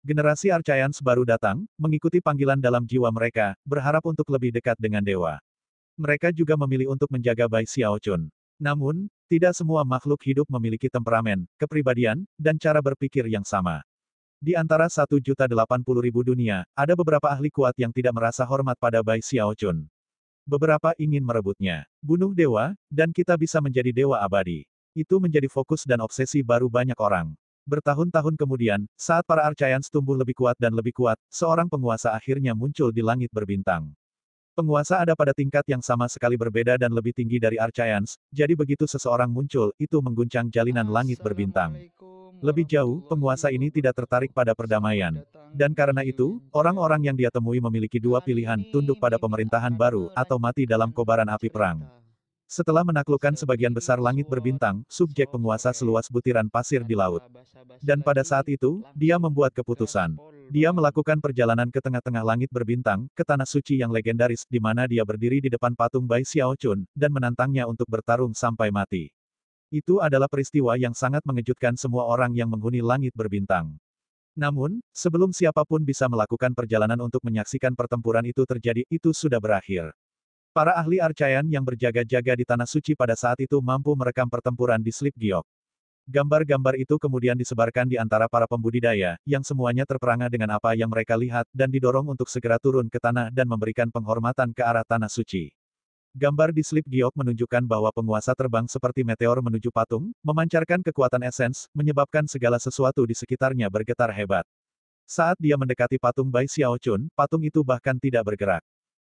S2: Generasi Archaians baru datang, mengikuti panggilan dalam jiwa mereka, berharap untuk lebih dekat dengan dewa. Mereka juga memilih untuk menjaga Bai Xiaochun. Namun, tidak semua makhluk hidup memiliki temperamen, kepribadian, dan cara berpikir yang sama. Di antara 1.080.000 dunia, ada beberapa ahli kuat yang tidak merasa hormat pada Bai Xiaochun. Beberapa ingin merebutnya. Bunuh dewa, dan kita bisa menjadi dewa abadi. Itu menjadi fokus dan obsesi baru banyak orang. Bertahun-tahun kemudian, saat para Archaians tumbuh lebih kuat dan lebih kuat, seorang penguasa akhirnya muncul di langit berbintang. Penguasa ada pada tingkat yang sama sekali berbeda dan lebih tinggi dari Archaians, jadi begitu seseorang muncul, itu mengguncang jalinan langit berbintang.
S1: Assalamualaikum
S2: Lebih jauh, penguasa
S1: warahmatullahi
S2: ini tidak tertarik pada
S1: wabarakatuh. Selamat
S2: perdamaian.
S1: datang
S2: Dan
S1: di
S2: karena
S1: Hiu
S2: itu,
S1: Yin
S2: orang-orang yang
S1: Channel.
S2: dia temui memiliki dua
S1: Kali
S2: pilihan, tunduk
S1: ini
S2: pada
S1: Mimin
S2: pemerintahan
S1: akan
S2: baru, atau mati dalam kobaran
S1: melanjutkan
S2: api perang.
S1: cerita
S2: Setelah menaklukkan sebagian besar langit
S1: Sebelum
S2: berbintang, subjek penguasa
S1: sore,
S2: seluas butiran pasir di laut.
S1: tanpa basa-basi
S2: Dan pada saat
S1: lagi,
S2: itu, dia
S1: langsung
S2: membuat keputusan.
S1: gaspol
S2: Dia
S1: bang.
S2: melakukan perjalanan ke tengah-tengah langit berbintang, ke tanah suci yang legendaris, di mana dia berdiri di depan patung Bai Xiaochun, dan menantangnya untuk bertarung sampai mati. Itu adalah peristiwa yang sangat mengejutkan semua orang yang menghuni langit berbintang. Namun, sebelum siapapun bisa melakukan perjalanan untuk menyaksikan pertempuran itu terjadi, itu sudah berakhir. Para ahli Archaean yang berjaga-jaga di tanah suci pada saat itu mampu merekam pertempuran di Slip Giok. Gambar-gambar itu kemudian disebarkan di antara para pembudidaya, yang semuanya terperangah dengan apa yang mereka lihat, dan didorong untuk segera turun ke tanah dan memberikan penghormatan ke arah tanah suci. Gambar di Slip Giok menunjukkan bahwa penguasa terbang seperti meteor menuju patung, memancarkan kekuatan esens, menyebabkan segala sesuatu di sekitarnya bergetar hebat. Saat dia mendekati patung Bai Xiaochun, patung itu bahkan tidak bergerak.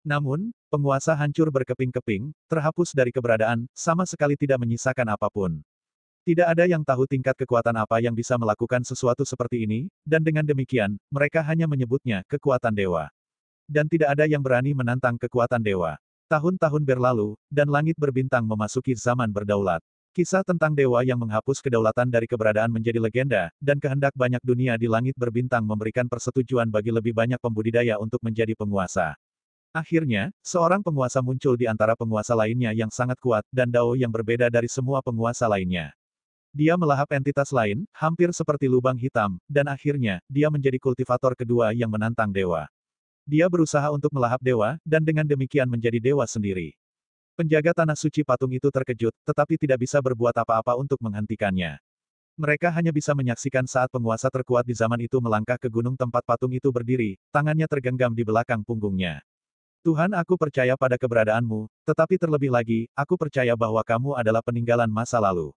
S2: Namun, penguasa hancur berkeping-keping, terhapus dari keberadaan, sama sekali tidak menyisakan apapun. Tidak ada yang tahu tingkat kekuatan apa yang bisa melakukan sesuatu seperti ini, dan dengan demikian, mereka hanya menyebutnya kekuatan dewa. Dan tidak ada yang berani menantang kekuatan dewa. Tahun-tahun berlalu, dan langit berbintang memasuki zaman berdaulat. Kisah tentang dewa yang menghapus kedaulatan dari keberadaan menjadi legenda, dan kehendak banyak dunia di langit berbintang memberikan persetujuan bagi lebih banyak pembudidaya untuk menjadi penguasa. Akhirnya, seorang penguasa muncul di antara penguasa lainnya yang sangat kuat, dan dao yang berbeda dari semua penguasa lainnya. Dia melahap entitas lain, hampir seperti lubang hitam, dan akhirnya, dia menjadi kultivator kedua yang menantang dewa. Dia berusaha untuk melahap dewa, dan dengan demikian menjadi dewa sendiri. Penjaga tanah suci patung itu terkejut, tetapi tidak bisa berbuat apa-apa untuk menghentikannya. Mereka hanya bisa menyaksikan saat penguasa terkuat di zaman itu melangkah ke gunung tempat patung itu berdiri, tangannya tergenggam di belakang punggungnya. Tuhan, aku percaya pada keberadaanmu, tetapi terlebih lagi, aku percaya bahwa kamu adalah peninggalan masa lalu.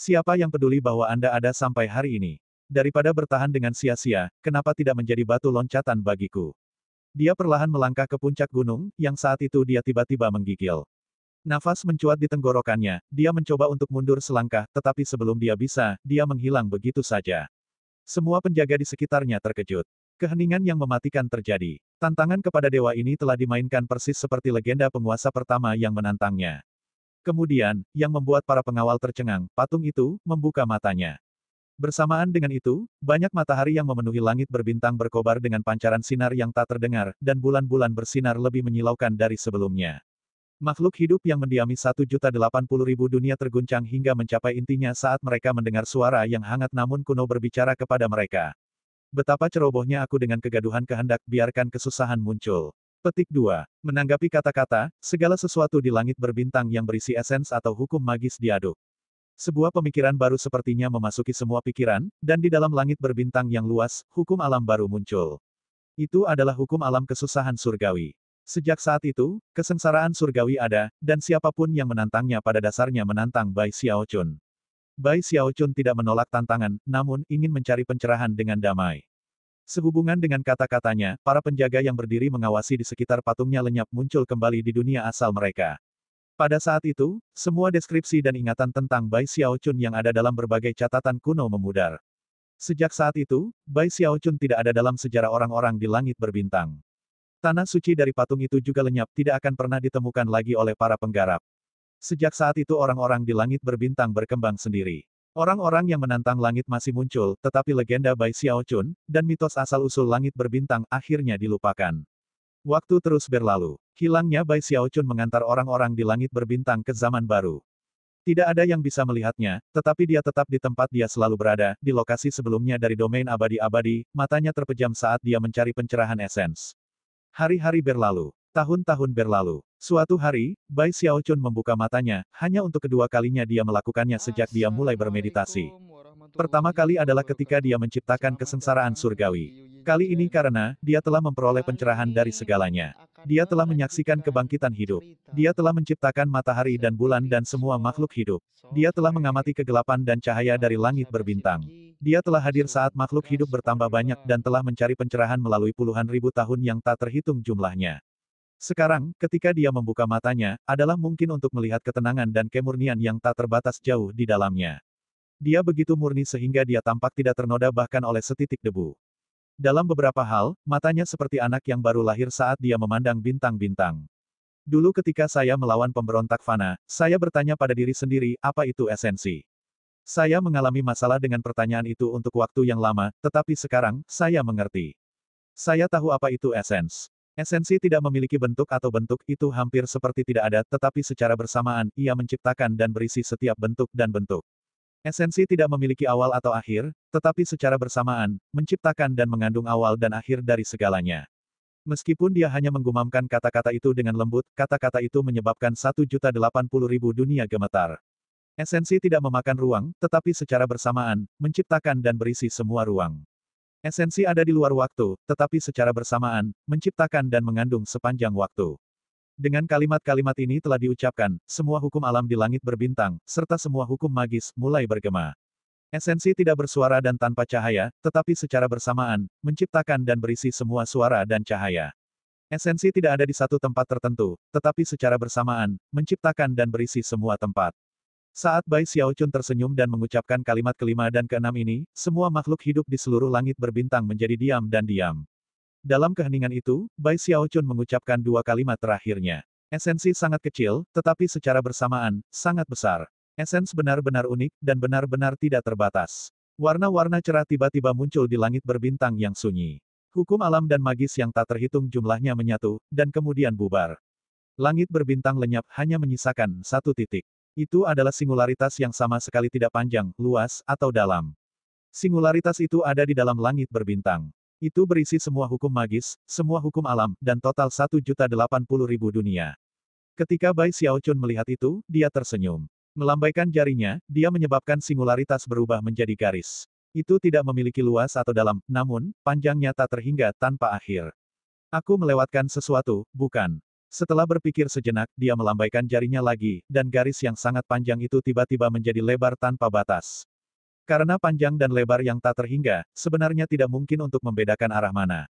S2: Siapa yang peduli bahwa Anda ada sampai hari ini? Daripada bertahan dengan sia-sia, kenapa tidak menjadi batu loncatan bagiku? Dia perlahan melangkah ke puncak gunung, yang saat itu dia tiba-tiba menggigil. Nafas mencuat di tenggorokannya, dia mencoba untuk mundur selangkah, tetapi sebelum dia bisa, dia menghilang begitu saja. Semua penjaga di sekitarnya terkejut. Keheningan yang mematikan terjadi. Tantangan kepada dewa ini telah dimainkan persis seperti legenda penguasa pertama yang menantangnya. Kemudian, yang membuat para pengawal tercengang, patung itu, membuka matanya. Bersamaan dengan itu, banyak matahari yang memenuhi langit berbintang berkobar dengan pancaran sinar yang tak terdengar, dan bulan-bulan bersinar lebih menyilaukan dari sebelumnya. Makhluk hidup yang mendiami 1.080.000 dunia terguncang hingga mencapai intinya saat mereka mendengar suara yang hangat namun kuno berbicara kepada mereka. Betapa cerobohnya aku dengan kegaduhan kehendak, biarkan kesusahan muncul. Petik 2. Menanggapi kata-kata, segala sesuatu di langit berbintang yang berisi esens atau hukum magis diaduk. Sebuah pemikiran baru sepertinya memasuki semua pikiran, dan di dalam langit berbintang yang luas, hukum alam baru muncul. Itu adalah hukum alam kesusahan surgawi. Sejak saat itu, kesengsaraan surgawi ada, dan siapapun yang menantangnya pada dasarnya menantang Bai Xiaochun. Bai Xiaochun tidak menolak tantangan, namun ingin mencari pencerahan dengan damai. Sehubungan dengan kata-katanya, para penjaga yang berdiri mengawasi di sekitar patungnya lenyap muncul kembali di dunia asal mereka. Pada saat itu, semua deskripsi dan ingatan tentang Bai Xiaochun yang ada dalam berbagai catatan kuno memudar. Sejak saat itu, Bai Xiaochun tidak ada dalam sejarah orang-orang di langit berbintang. Tanah suci dari patung itu juga lenyap, tidak akan pernah ditemukan lagi oleh para penggarap. Sejak saat itu orang-orang di langit berbintang berkembang sendiri. Orang-orang yang menantang langit masih muncul, tetapi legenda Bai Xiaochun, dan mitos asal-usul langit berbintang, akhirnya dilupakan. Waktu terus berlalu. Hilangnya Bai Xiaochun mengantar orang-orang di langit berbintang ke zaman baru. Tidak ada yang bisa melihatnya, tetapi dia tetap di tempat dia selalu berada, di lokasi sebelumnya dari domain abadi-abadi, matanya terpejam saat dia mencari pencerahan esens. Hari-hari berlalu. Tahun-tahun berlalu. Suatu hari, Bai Xiaochun membuka matanya, hanya untuk kedua kalinya dia melakukannya sejak dia mulai bermeditasi.
S1: Assalamualaikum
S2: Pertama
S1: warahmatullahi
S2: kali adalah ketika dia
S1: wabarakatuh.
S2: menciptakan
S1: Selamat
S2: kesengsaraan
S1: datang di
S2: surgawi.
S1: Hiu Yin
S2: Kali ini
S1: Channel.
S2: karena, dia telah memperoleh
S1: Kali
S2: pencerahan dari
S1: ini
S2: segalanya.
S1: Mimin akan
S2: Dia telah menyaksikan
S1: melanjutkan
S2: kebangkitan hidup. Dia
S1: cerita
S2: telah menciptakan matahari dan bulan dan
S1: sebelum
S2: semua makhluk hidup. Dia telah
S1: sore,
S2: mengamati kegelapan dan cahaya dari
S1: tanpa
S2: langit
S1: basa-basi
S2: berbintang.
S1: lagi,
S2: Dia telah hadir saat makhluk hidup bertambah banyak dan telah mencari pencerahan melalui puluhan ribu tahun yang tak terhitung jumlahnya. Sekarang, ketika dia membuka matanya, adalah mungkin untuk melihat ketenangan dan kemurnian yang tak terbatas jauh di dalamnya. Dia begitu murni sehingga dia tampak tidak ternoda bahkan oleh setitik debu. Dalam beberapa hal, matanya seperti anak yang baru lahir saat dia memandang bintang-bintang. Dulu ketika saya melawan pemberontak fana, saya bertanya pada diri sendiri, apa itu esensi? Saya mengalami masalah dengan pertanyaan itu untuk waktu yang lama, tetapi sekarang, saya mengerti. Saya tahu apa itu esens. Esensi tidak memiliki bentuk atau bentuk itu hampir seperti tidak ada, tetapi secara bersamaan, ia menciptakan dan berisi setiap bentuk dan bentuk. Esensi tidak memiliki awal atau akhir, tetapi secara bersamaan, menciptakan dan mengandung awal dan akhir dari segalanya. Meskipun dia hanya menggumamkan kata-kata itu dengan lembut, kata-kata itu menyebabkan 1.080.000 dunia gemetar. Esensi tidak memakan ruang, tetapi secara bersamaan, menciptakan dan berisi semua ruang. Esensi ada di luar waktu, tetapi secara bersamaan, menciptakan dan mengandung sepanjang waktu. Dengan kalimat-kalimat ini telah diucapkan, semua hukum alam di langit berbintang, serta semua hukum magis, mulai bergema. Esensi tidak bersuara dan tanpa cahaya, tetapi secara bersamaan, menciptakan dan berisi semua suara dan cahaya. Esensi tidak ada di satu tempat tertentu, tetapi secara bersamaan, menciptakan dan berisi semua tempat. Saat Bai Xiaochun tersenyum dan mengucapkan kalimat kelima dan keenam ini, semua makhluk hidup di seluruh langit berbintang menjadi diam dan diam. Dalam keheningan itu, Bai Xiaochun mengucapkan dua kalimat terakhirnya. Esensi sangat kecil, tetapi secara bersamaan, sangat besar. Esens benar-benar unik, dan benar-benar tidak terbatas. Warna-warna cerah tiba-tiba muncul di langit berbintang yang sunyi. Hukum alam dan magis yang tak terhitung jumlahnya menyatu, dan kemudian bubar. Langit berbintang lenyap hanya menyisakan satu titik. Itu adalah singularitas yang sama sekali tidak panjang, luas, atau dalam. Singularitas itu ada di dalam langit berbintang. Itu berisi semua hukum magis, semua hukum alam, dan total 1.080.000 dunia. Ketika Bai Xiaochun melihat itu, dia tersenyum. Melambaikan jarinya, dia menyebabkan singularitas berubah menjadi garis. Itu tidak memiliki luas atau dalam, namun, panjangnya tak terhingga tanpa akhir. Aku melewatkan sesuatu, bukan? Setelah berpikir sejenak, dia melambaikan jarinya lagi, dan garis yang sangat panjang itu tiba-tiba menjadi lebar tanpa batas. Karena panjang dan lebar yang tak terhingga, sebenarnya tidak mungkin untuk membedakan arah mana.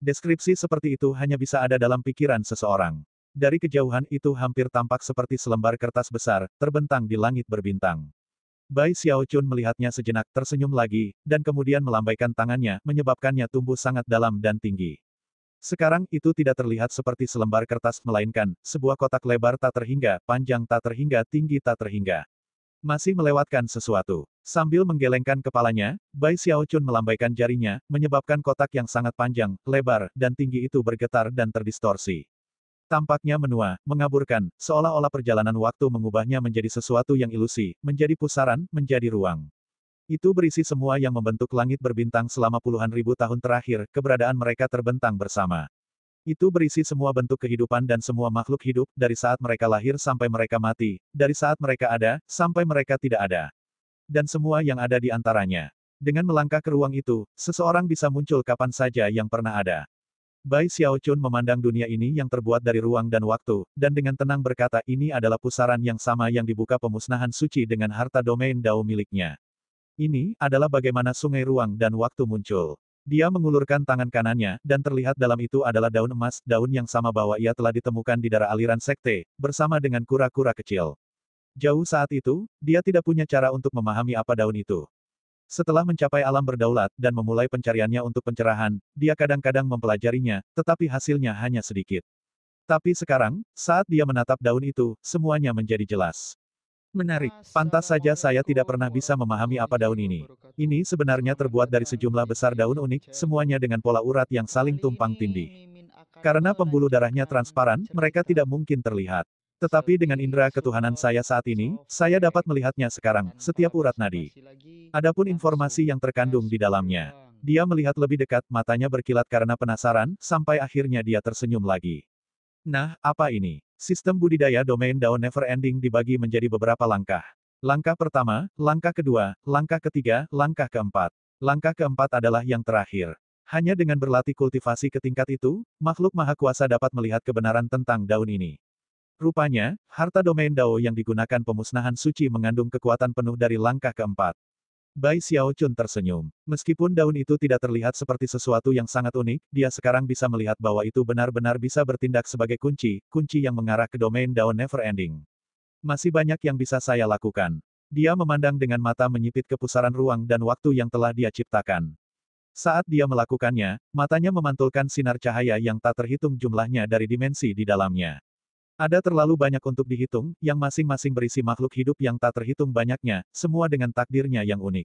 S2: Deskripsi seperti itu hanya bisa ada dalam pikiran seseorang. Dari kejauhan itu hampir tampak seperti selembar kertas besar, terbentang di langit berbintang. Bai Xiaochun melihatnya sejenak, tersenyum lagi, dan kemudian melambaikan tangannya, menyebabkannya tumbuh sangat dalam dan tinggi. Sekarang itu tidak terlihat seperti selembar kertas, melainkan sebuah kotak lebar tak terhingga, panjang tak terhingga, tinggi tak terhingga. Masih melewatkan sesuatu. Sambil menggelengkan kepalanya, Bai Xiaochun melambaikan jarinya, menyebabkan kotak yang sangat panjang, lebar, dan tinggi itu bergetar dan terdistorsi. Tampaknya menua, mengaburkan, seolah-olah perjalanan waktu mengubahnya menjadi sesuatu yang ilusi, menjadi pusaran, menjadi ruang. Itu berisi semua yang membentuk langit berbintang selama puluhan ribu tahun terakhir, keberadaan mereka terbentang bersama. Itu berisi semua bentuk kehidupan dan semua makhluk hidup, dari saat mereka lahir sampai mereka mati, dari saat mereka ada, sampai mereka tidak ada. Dan semua yang ada di antaranya. Dengan melangkah ke ruang itu, seseorang bisa muncul kapan saja yang pernah ada. Bai Xiaochun memandang dunia ini yang terbuat dari ruang dan waktu, dan dengan tenang berkata ini adalah pusaran yang sama yang dibuka pemusnahan suci dengan harta domain Dao miliknya. Ini adalah bagaimana sungai ruang dan waktu muncul. Dia mengulurkan tangan kanannya, dan terlihat dalam itu adalah daun emas, daun yang sama bahwa ia telah ditemukan di darah aliran sekte, bersama dengan kura-kura kecil. Jauh saat itu, dia tidak punya cara untuk memahami apa daun itu. Setelah mencapai alam berdaulat, dan memulai pencariannya untuk pencerahan, dia kadang-kadang mempelajarinya, tetapi hasilnya hanya sedikit. Tapi sekarang, saat dia menatap daun itu, semuanya menjadi jelas. Menarik. Pantas saja saya tidak pernah bisa memahami apa daun ini. Ini sebenarnya terbuat dari sejumlah besar daun unik, semuanya dengan pola urat yang saling tumpang tindih. Karena pembuluh darahnya transparan, mereka tidak mungkin terlihat. Tetapi dengan indera ketuhanan saya saat ini, saya dapat melihatnya sekarang, setiap urat nadi. Adapun informasi yang terkandung di dalamnya. Dia melihat lebih dekat, matanya berkilat karena penasaran, sampai akhirnya dia tersenyum lagi. Nah, apa ini? Sistem budidaya domain Dao Never Ending dibagi menjadi beberapa langkah. Langkah pertama, langkah kedua, langkah ketiga, langkah keempat. Langkah keempat adalah yang terakhir. Hanya dengan berlatih kultivasi ke tingkat itu, makhluk maha kuasa dapat melihat kebenaran tentang daun ini. Rupanya, harta domain Dao yang digunakan pemusnahan suci mengandung kekuatan penuh dari langkah keempat. Bai Xiaochun tersenyum. Meskipun daun itu tidak terlihat seperti sesuatu yang sangat unik, dia sekarang bisa melihat bahwa itu benar-benar bisa bertindak sebagai kunci, kunci yang mengarah ke domain daun never ending. Masih banyak yang bisa saya lakukan. Dia memandang dengan mata menyipit ke pusaran ruang dan waktu yang telah dia ciptakan. Saat dia melakukannya, matanya memantulkan sinar cahaya yang tak terhitung jumlahnya dari dimensi di dalamnya. Ada terlalu banyak untuk dihitung, yang masing-masing berisi makhluk hidup yang tak terhitung banyaknya, semua dengan takdirnya yang unik.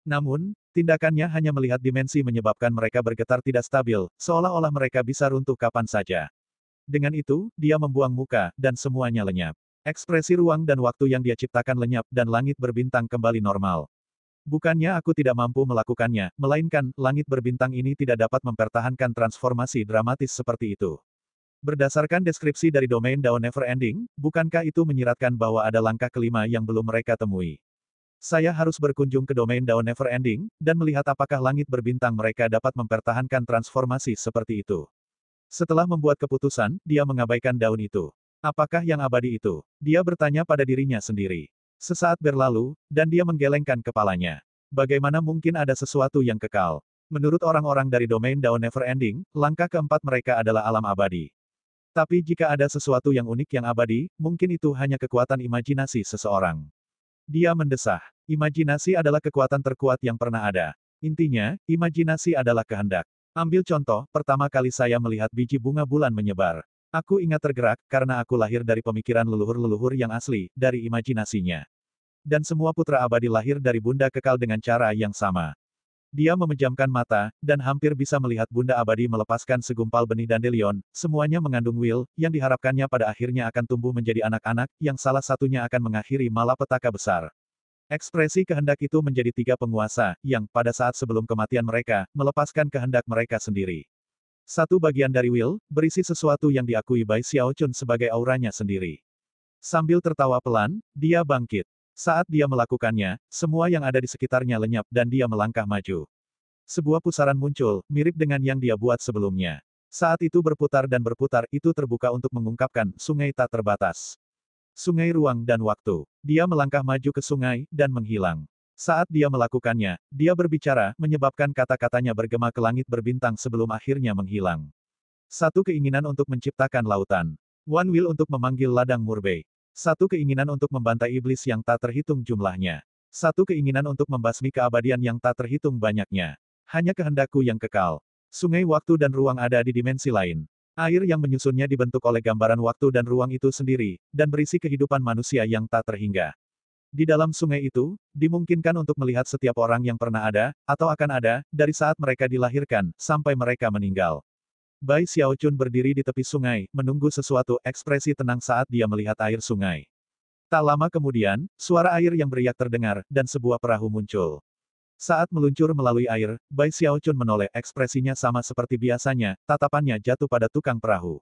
S2: Namun, tindakannya hanya melihat dimensi menyebabkan mereka bergetar tidak stabil, seolah-olah mereka bisa runtuh kapan saja. Dengan itu, dia membuang muka, dan semuanya lenyap. Ekspresi ruang dan waktu yang dia ciptakan lenyap, dan langit berbintang kembali normal. Bukannya aku tidak mampu melakukannya, melainkan, langit berbintang ini tidak dapat mempertahankan transformasi dramatis seperti itu. Berdasarkan deskripsi dari domain daun never ending, bukankah itu menyiratkan bahwa ada langkah kelima yang belum mereka temui? Saya harus berkunjung ke domain daun never ending, dan melihat apakah langit berbintang mereka dapat mempertahankan transformasi seperti itu. Setelah membuat keputusan, dia mengabaikan daun itu. Apakah yang abadi itu? Dia bertanya pada dirinya sendiri. Sesaat berlalu, dan dia menggelengkan kepalanya. Bagaimana mungkin ada sesuatu yang kekal? Menurut orang-orang dari domain daun never ending, langkah keempat mereka adalah alam abadi. Tapi jika ada sesuatu yang unik yang abadi, mungkin itu hanya kekuatan imajinasi seseorang. Dia mendesah. Imajinasi adalah kekuatan terkuat yang pernah ada. Intinya, imajinasi adalah kehendak. Ambil contoh, pertama kali saya melihat biji bunga bulan menyebar. Aku ingat tergerak, karena aku lahir dari pemikiran leluhur-leluhur yang asli, dari imajinasinya. Dan semua putra abadi lahir dari bunda kekal dengan cara yang sama. Dia memejamkan mata, dan hampir bisa melihat bunda abadi melepaskan segumpal benih dandelion, semuanya mengandung will, yang diharapkannya pada akhirnya akan tumbuh menjadi anak-anak, yang salah satunya akan mengakhiri malapetaka besar. Ekspresi kehendak itu menjadi tiga penguasa, yang, pada saat sebelum kematian mereka, melepaskan kehendak mereka sendiri. Satu bagian dari will, berisi sesuatu yang diakui Bai Xiaochun sebagai auranya sendiri. Sambil tertawa pelan, dia bangkit. Saat dia melakukannya, semua yang ada di sekitarnya lenyap dan dia melangkah maju. Sebuah pusaran muncul, mirip dengan yang dia buat sebelumnya. Saat itu berputar dan berputar, itu terbuka untuk mengungkapkan sungai tak terbatas. Sungai ruang dan waktu. Dia melangkah maju ke sungai, dan menghilang. Saat dia melakukannya, dia berbicara, menyebabkan kata-katanya bergema ke langit berbintang sebelum akhirnya menghilang. Satu keinginan untuk menciptakan lautan. One will untuk memanggil ladang Murbei. Satu keinginan untuk membantai iblis yang tak terhitung jumlahnya. Satu keinginan untuk membasmi keabadian yang tak terhitung banyaknya. Hanya kehendakku yang kekal. Sungai waktu dan ruang ada di dimensi lain. Air yang menyusunnya dibentuk oleh gambaran waktu dan ruang itu sendiri, dan berisi kehidupan manusia yang tak terhingga. Di dalam sungai itu, dimungkinkan untuk melihat setiap orang yang pernah ada, atau akan ada, dari saat mereka dilahirkan, sampai mereka meninggal. Bai Xiaochun berdiri di tepi sungai, menunggu sesuatu, ekspresi tenang saat dia melihat air sungai. Tak lama kemudian, suara air yang beriak terdengar, dan sebuah perahu muncul. Saat meluncur melalui air, Bai Xiaochun menoleh, ekspresinya sama seperti biasanya, tatapannya jatuh pada tukang perahu.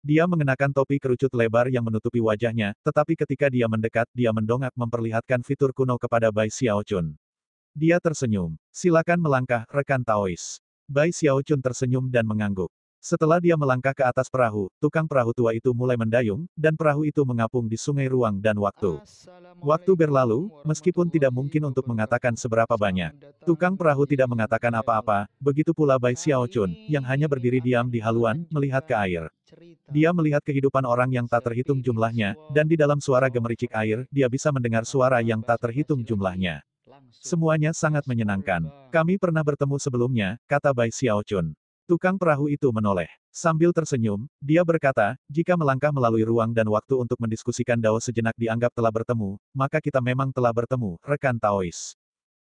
S2: Dia mengenakan topi kerucut lebar yang menutupi wajahnya, tetapi ketika dia mendekat, dia mendongak memperlihatkan fitur kuno kepada Bai Xiaochun. Dia tersenyum. Silakan melangkah, rekan Taois. Bai Xiaochun tersenyum dan mengangguk. Setelah dia melangkah ke atas perahu, tukang perahu tua itu mulai mendayung, dan perahu itu mengapung di sungai ruang dan waktu. Waktu berlalu, meskipun tidak mungkin untuk mengatakan seberapa banyak. Tukang perahu tidak mengatakan apa-apa, begitu pula Bai Xiaochun, yang hanya berdiri diam di haluan, melihat ke air. Dia melihat kehidupan orang yang tak terhitung jumlahnya, dan di dalam suara gemericik air, dia bisa mendengar suara yang tak terhitung jumlahnya. Semuanya sangat menyenangkan. Kami pernah bertemu sebelumnya, kata Bai Xiaochun. Tukang perahu itu menoleh. Sambil tersenyum, dia berkata, jika melangkah melalui ruang dan waktu untuk mendiskusikan Dao sejenak dianggap telah bertemu, maka kita memang telah bertemu, rekan Taois.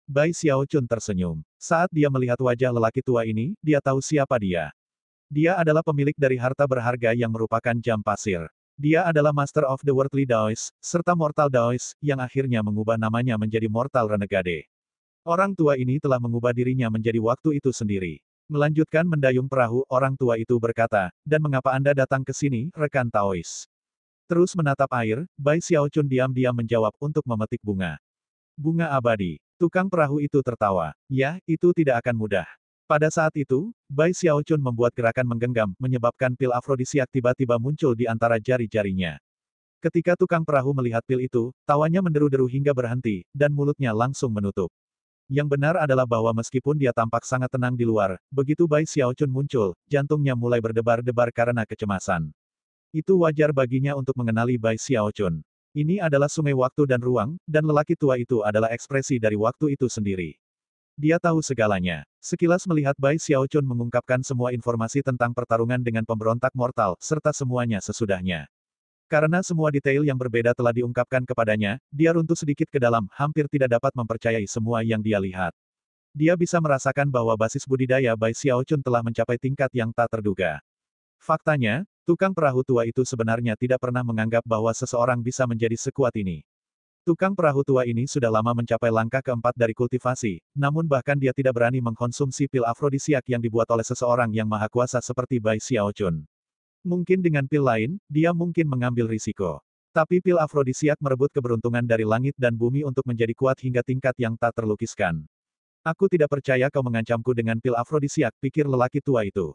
S2: Bai Xiaochun tersenyum. Saat dia melihat wajah lelaki tua ini, dia tahu siapa dia. Dia adalah pemilik dari harta berharga yang merupakan jam pasir. Dia adalah Master of the Worldly Daoist, serta Mortal Daoist, yang akhirnya mengubah namanya menjadi Mortal Renegade. Orang tua ini telah mengubah dirinya menjadi waktu itu sendiri. Melanjutkan mendayung perahu, orang tua itu berkata, dan mengapa Anda datang ke sini, rekan Taois? Terus menatap air, Bai Xiaochun diam-diam menjawab untuk memetik bunga. Bunga abadi. Tukang perahu itu tertawa. Ya, itu tidak akan mudah. Pada saat itu, Bai Xiaochun membuat gerakan menggenggam, menyebabkan pil afrodisiak tiba-tiba muncul di antara jari-jarinya. Ketika tukang perahu melihat pil itu, tawanya menderu-deru hingga berhenti, dan mulutnya langsung menutup. Yang benar adalah bahwa meskipun dia tampak sangat tenang di luar, begitu Bai Xiaochun muncul, jantungnya mulai berdebar-debar karena kecemasan. Itu wajar baginya untuk mengenali Bai Xiaochun. Ini adalah sungai waktu dan ruang, dan lelaki tua itu adalah ekspresi dari waktu itu sendiri. Dia tahu segalanya. Sekilas melihat Bai Xiaochun mengungkapkan semua informasi tentang pertarungan dengan pemberontak mortal, serta semuanya sesudahnya. Karena semua detail yang berbeda telah diungkapkan kepadanya, dia runtuh sedikit ke dalam, hampir tidak dapat mempercayai semua yang dia lihat. Dia bisa merasakan bahwa basis budidaya Bai Xiaochun telah mencapai tingkat yang tak terduga. Faktanya, tukang perahu tua itu sebenarnya tidak pernah menganggap bahwa seseorang bisa menjadi sekuat ini. Tukang perahu tua ini sudah lama mencapai langkah keempat dari kultivasi, namun bahkan dia tidak berani mengkonsumsi pil afrodisiak yang dibuat oleh seseorang yang maha kuasa seperti Bai Xiaochun. Mungkin dengan pil lain, dia mungkin mengambil risiko. Tapi pil afrodisiak merebut keberuntungan dari langit dan bumi untuk menjadi kuat hingga tingkat yang tak terlukiskan. Aku tidak percaya kau mengancamku dengan pil afrodisiak, pikir lelaki tua itu.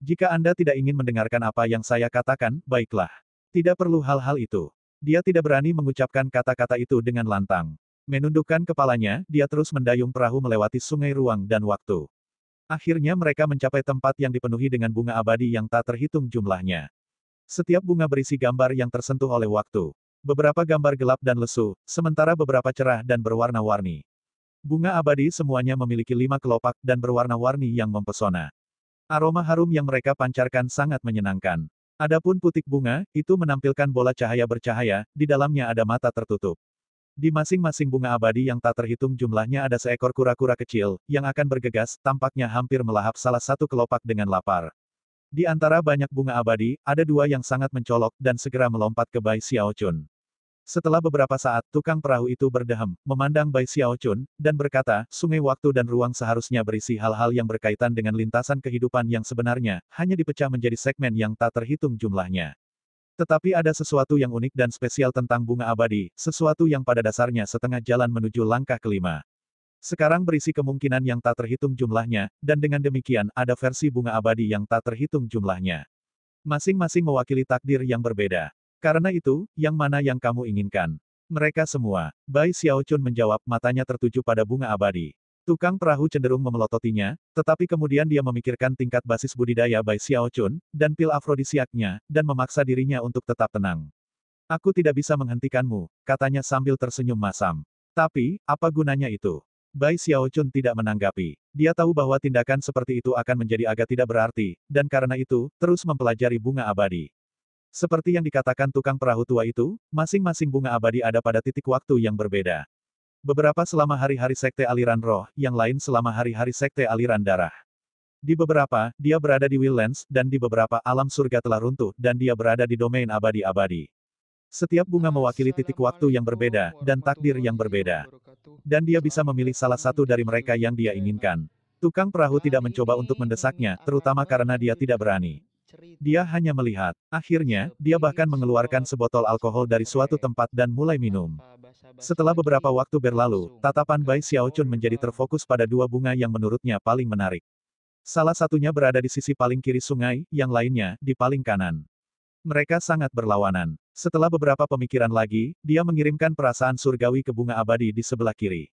S2: Jika Anda tidak ingin mendengarkan apa yang saya katakan, baiklah. Tidak perlu hal-hal itu. Dia tidak berani mengucapkan kata-kata itu dengan lantang. Menundukkan kepalanya, dia terus mendayung perahu melewati sungai ruang dan waktu. Akhirnya mereka mencapai tempat yang dipenuhi dengan bunga abadi yang tak terhitung jumlahnya. Setiap bunga berisi gambar yang tersentuh oleh waktu. Beberapa gambar gelap dan lesu, sementara beberapa cerah dan berwarna-warni. Bunga abadi semuanya memiliki 5 kelopak dan berwarna-warni yang mempesona. Aroma harum yang mereka pancarkan sangat menyenangkan. Adapun putik bunga, itu menampilkan bola cahaya bercahaya, di dalamnya ada mata tertutup. Di masing-masing bunga abadi yang tak terhitung jumlahnya ada seekor kura-kura kecil, yang akan bergegas, tampaknya hampir melahap salah satu kelopak dengan lapar. Di antara banyak bunga abadi, ada 2 yang sangat mencolok dan segera melompat ke Bai Xiaochun. Setelah beberapa saat, tukang perahu itu berdehem, memandang Bai Xiaochun, dan berkata, sungai waktu dan ruang seharusnya berisi hal-hal yang berkaitan dengan lintasan kehidupan yang sebenarnya, hanya dipecah menjadi segmen yang tak terhitung jumlahnya. Tetapi ada sesuatu yang unik dan spesial tentang bunga abadi, sesuatu yang pada dasarnya setengah jalan menuju langkah kelima. Sekarang berisi kemungkinan yang tak terhitung jumlahnya, dan dengan demikian, ada versi bunga abadi yang tak terhitung jumlahnya. Masing-masing mewakili takdir yang berbeda. Karena itu, yang mana yang kamu inginkan? Mereka semua. Bai Xiaochun menjawab, matanya tertuju pada bunga abadi. Tukang perahu cenderung memelototinya, tetapi kemudian dia memikirkan tingkat basis budidaya Bai Xiaochun, dan pil afrodisiaknya, dan memaksa dirinya untuk tetap tenang. Aku tidak bisa menghentikanmu, katanya sambil tersenyum masam. Tapi, apa gunanya itu? Bai Xiaochun tidak menanggapi. Dia tahu bahwa tindakan seperti itu akan menjadi agak tidak berarti, dan karena itu, terus mempelajari bunga abadi. Seperti yang dikatakan tukang perahu tua itu, masing-masing bunga abadi ada pada titik waktu yang berbeda. Beberapa selama hari-hari sekte aliran roh, yang lain selama hari-hari sekte aliran darah. Di beberapa, dia berada di Willlands, dan di beberapa, alam surga telah runtuh, dan dia berada di domain abadi-abadi. Setiap bunga mewakili titik waktu yang berbeda, dan takdir yang berbeda. Dan dia bisa memilih salah satu dari mereka yang dia inginkan. Tukang perahu tidak mencoba untuk mendesaknya, terutama karena dia tidak berani. Dia hanya melihat. Akhirnya, dia bahkan mengeluarkan sebotol alkohol dari suatu tempat dan mulai minum. Setelah beberapa waktu berlalu, tatapan Bai Xiaochun menjadi terfokus pada 2 bunga yang menurutnya paling menarik. Salah satunya berada di sisi paling kiri sungai, yang lainnya, di paling kanan. Mereka sangat berlawanan. Setelah beberapa pemikiran lagi, dia mengirimkan perasaan surgawi ke bunga abadi di sebelah kiri.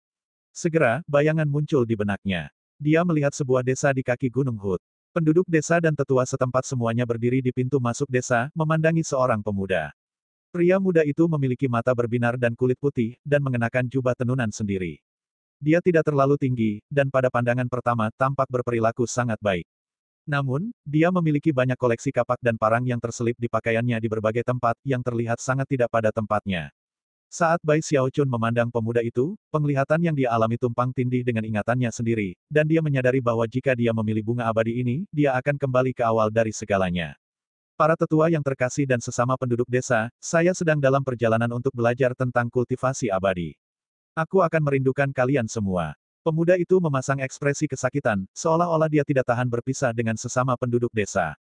S2: Segera, bayangan muncul di benaknya. Dia melihat sebuah desa di kaki Gunung Hut. Penduduk desa dan tetua setempat semuanya berdiri di pintu masuk desa, memandangi seorang pemuda. Pria muda itu memiliki mata berbinar dan kulit putih, dan mengenakan jubah tenunan sendiri. Dia tidak terlalu tinggi, dan pada pandangan pertama tampak berperilaku sangat baik. Namun, dia memiliki banyak koleksi kapak dan parang yang terselip di pakaiannya di berbagai tempat, yang terlihat sangat tidak pada tempatnya. Saat Bai Xiaochun memandang pemuda itu, penglihatan yang dia alami tumpang tindih dengan ingatannya sendiri, dan dia menyadari bahwa jika dia memilih bunga abadi ini, dia akan kembali ke awal dari segalanya. Para tetua yang terkasih dan sesama penduduk desa, saya sedang dalam perjalanan untuk belajar tentang kultivasi abadi. Aku akan merindukan kalian semua. Pemuda itu memasang ekspresi kesakitan, seolah-olah dia tidak tahan berpisah dengan sesama penduduk desa.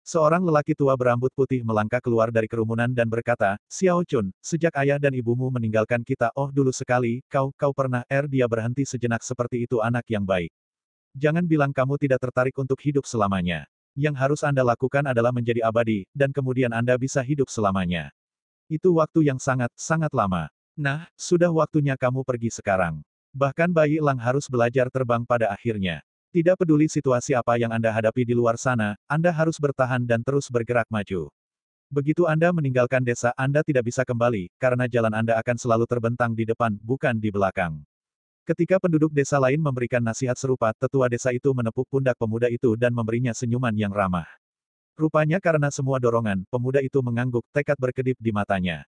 S2: Seorang lelaki tua berambut putih melangkah keluar dari kerumunan dan berkata, Xiaochun, sejak ayah dan ibumu meninggalkan kita, oh dulu sekali, kau pernah, dia berhenti sejenak seperti itu anak yang baik. Jangan bilang kamu tidak tertarik untuk hidup selamanya. Yang harus Anda lakukan adalah menjadi abadi, dan kemudian Anda bisa hidup selamanya. Itu waktu yang sangat, sangat lama. Nah, sudah waktunya kamu pergi sekarang. Bahkan bayi elang harus belajar terbang pada akhirnya. Tidak peduli situasi apa yang Anda hadapi di luar sana, Anda harus bertahan dan terus bergerak maju. Begitu Anda meninggalkan desa, Anda tidak bisa kembali, karena jalan Anda akan selalu terbentang di depan, bukan di belakang. Ketika penduduk desa lain memberikan nasihat serupa, tetua desa itu menepuk pundak pemuda itu dan memberinya senyuman yang ramah. Rupanya karena semua dorongan, pemuda itu mengangguk, tekad berkedip di matanya.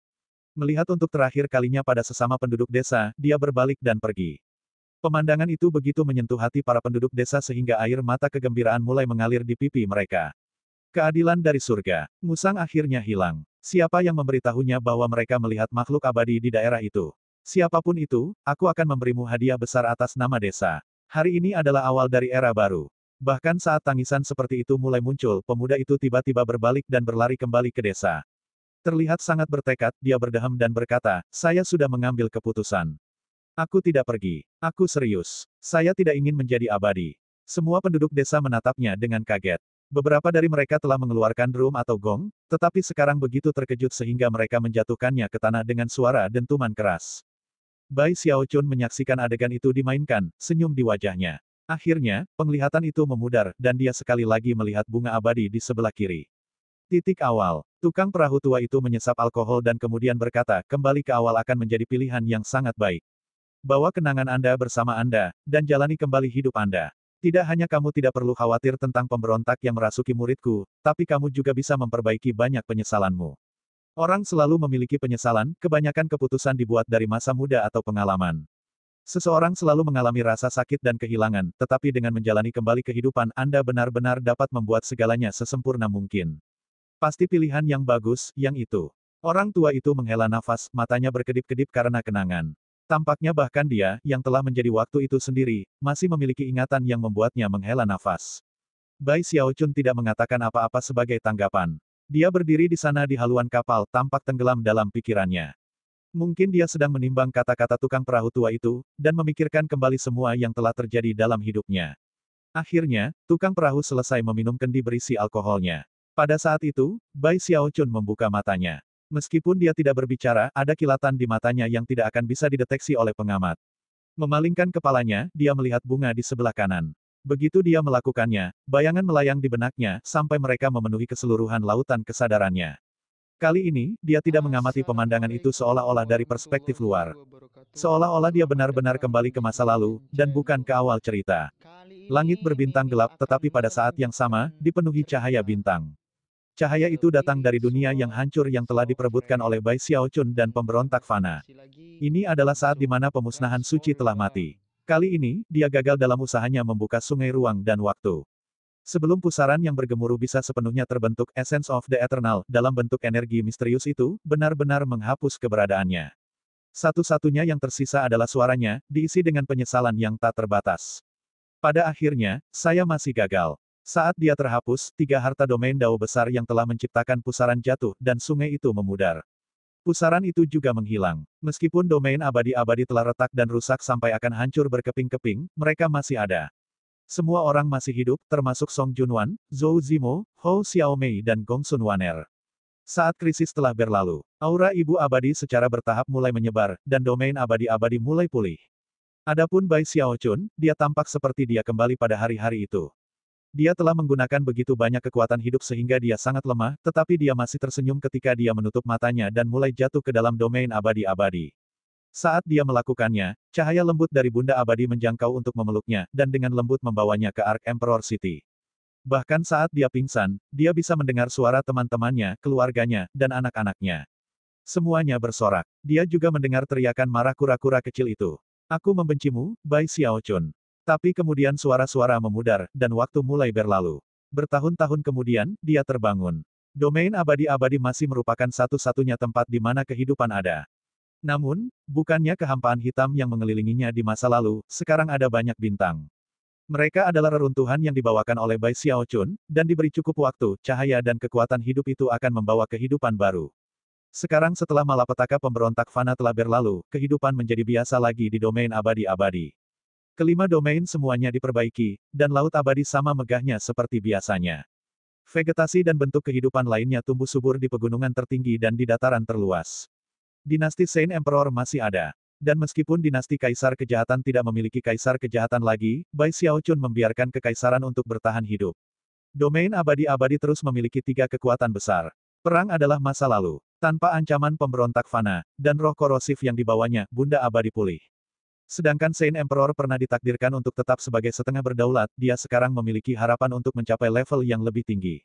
S2: Melihat untuk terakhir kalinya pada sesama penduduk desa, dia berbalik dan pergi. Pemandangan itu begitu menyentuh hati para penduduk desa sehingga air mata kegembiraan mulai mengalir di pipi mereka. Keadilan dari surga. Musang akhirnya hilang. Siapa yang memberitahunya bahwa mereka melihat makhluk abadi di daerah itu? Siapapun itu, aku akan memberimu hadiah besar atas nama desa. Hari ini adalah awal dari era baru. Bahkan saat tangisan seperti itu mulai muncul, pemuda itu tiba-tiba berbalik dan berlari kembali ke desa. Terlihat sangat bertekad, dia berdeham dan berkata, saya sudah mengambil keputusan. Aku tidak pergi. Aku serius. Saya tidak ingin menjadi abadi. Semua penduduk desa menatapnya dengan kaget. Beberapa dari mereka telah mengeluarkan drum atau gong, tetapi sekarang begitu terkejut sehingga mereka menjatuhkannya ke tanah dengan suara dentuman keras. Bai Xiaochun menyaksikan adegan itu dimainkan, senyum di wajahnya. Akhirnya, penglihatan itu memudar, dan dia sekali lagi melihat bunga abadi di sebelah kiri. Titik awal. Tukang perahu tua itu menyesap alkohol dan kemudian berkata, kembali ke awal akan menjadi pilihan yang sangat baik. Bawa kenangan Anda bersama Anda, dan jalani kembali hidup Anda. Tidak hanya kamu tidak perlu khawatir tentang pemberontak yang merasuki muridku, tapi kamu juga bisa memperbaiki banyak penyesalanmu. Orang selalu memiliki penyesalan, kebanyakan keputusan dibuat dari masa muda atau pengalaman. Seseorang selalu mengalami rasa sakit dan kehilangan, tetapi dengan menjalani kembali kehidupan Anda benar-benar dapat membuat segalanya sesempurna mungkin. Pasti pilihan yang bagus, yang itu. Orang tua itu menghela nafas, matanya berkedip-kedip karena kenangan. Tampaknya bahkan dia, yang telah menjadi waktu itu sendiri, masih memiliki ingatan yang membuatnya menghela nafas. Bai Xiaochun tidak mengatakan apa-apa sebagai tanggapan. Dia berdiri di sana di haluan kapal, tampak tenggelam dalam pikirannya. Mungkin dia sedang menimbang kata-kata tukang perahu tua itu, dan memikirkan kembali semua yang telah terjadi dalam hidupnya. Akhirnya, tukang perahu selesai meminum kendi berisi alkoholnya. Pada saat itu, Bai Xiaochun membuka matanya. Meskipun dia tidak berbicara, ada kilatan di matanya yang tidak akan bisa dideteksi oleh pengamat. Memalingkan kepalanya, dia melihat bunga di sebelah kanan. Begitu dia melakukannya, bayangan melayang di benaknya, sampai mereka memenuhi keseluruhan lautan kesadarannya. Kali ini, dia tidak mengamati pemandangan itu seolah-olah dari perspektif luar. Seolah-olah dia benar-benar kembali ke masa lalu, dan bukan ke awal cerita. Langit berbintang gelap, tetapi pada saat yang sama, dipenuhi cahaya bintang. Cahaya itu datang dari dunia yang hancur yang telah diperebutkan oleh Bai Xiaochun dan pemberontak fana. Ini adalah saat di mana pemusnahan suci telah mati. Kali ini, dia gagal dalam usahanya membuka sungai ruang dan waktu. Sebelum pusaran yang bergemuruh bisa sepenuhnya terbentuk, Essence of the Eternal, dalam bentuk energi misterius itu, benar-benar menghapus keberadaannya. Satu-satunya yang tersisa adalah suaranya, diisi dengan penyesalan yang tak terbatas. Pada akhirnya, saya masih gagal. Saat dia terhapus, 3 harta domain Dao besar yang telah menciptakan pusaran jatuh, dan sungai itu memudar. Pusaran itu juga menghilang. Meskipun domain abadi-abadi telah retak dan rusak sampai akan hancur berkeping-keping, mereka masih ada. Semua orang masih hidup, termasuk Song Junwan, Zhou Zimo, Hou Xiaomei dan Gong Sun Waner. Saat krisis telah berlalu, aura ibu abadi secara bertahap mulai menyebar, dan domain abadi-abadi mulai pulih. Adapun Bai Xiaochun, dia tampak seperti dia kembali pada hari-hari itu. Dia telah menggunakan begitu banyak kekuatan hidup sehingga dia sangat lemah, tetapi dia masih tersenyum ketika dia menutup matanya dan mulai jatuh ke dalam domain abadi-abadi. Saat dia melakukannya, cahaya lembut dari Bunda Abadi menjangkau untuk memeluknya, dan dengan lembut membawanya ke Ark Emperor City. Bahkan saat dia pingsan, dia bisa mendengar suara teman-temannya, keluarganya, dan anak-anaknya. Semuanya bersorak. Dia juga mendengar teriakan marah kura-kura kecil itu. Aku membencimu, Bai Xiaochun. Tapi kemudian suara-suara memudar, dan waktu mulai berlalu. Bertahun-tahun kemudian, dia terbangun. Domain abadi-abadi masih merupakan satu-satunya tempat di mana kehidupan ada. Namun, bukannya kehampaan hitam yang mengelilinginya di masa lalu, sekarang ada banyak bintang. Mereka adalah reruntuhan yang dibawakan oleh Bai Xiaochun, dan diberi cukup waktu, cahaya dan kekuatan hidup itu akan membawa kehidupan baru. Sekarang setelah malapetaka pemberontak fana telah berlalu, kehidupan menjadi biasa lagi di domain abadi-abadi. Kelima domain semuanya diperbaiki, dan laut abadi sama megahnya seperti biasanya. Vegetasi dan bentuk kehidupan lainnya tumbuh subur di pegunungan tertinggi dan di dataran terluas. Dinasti Saint Emperor masih ada. Dan meskipun dinasti Kaisar Kejahatan tidak memiliki Kaisar Kejahatan lagi, Bai Xiaochun membiarkan kekaisaran untuk bertahan hidup. Domain abadi-abadi terus memiliki 3 kekuatan besar. Perang adalah masa lalu. Tanpa ancaman pemberontak fana, dan roh korosif yang dibawanya, Bunda Abadi pulih. Sedangkan Saint Emperor pernah ditakdirkan untuk tetap sebagai setengah berdaulat, dia sekarang memiliki harapan untuk mencapai level yang lebih tinggi.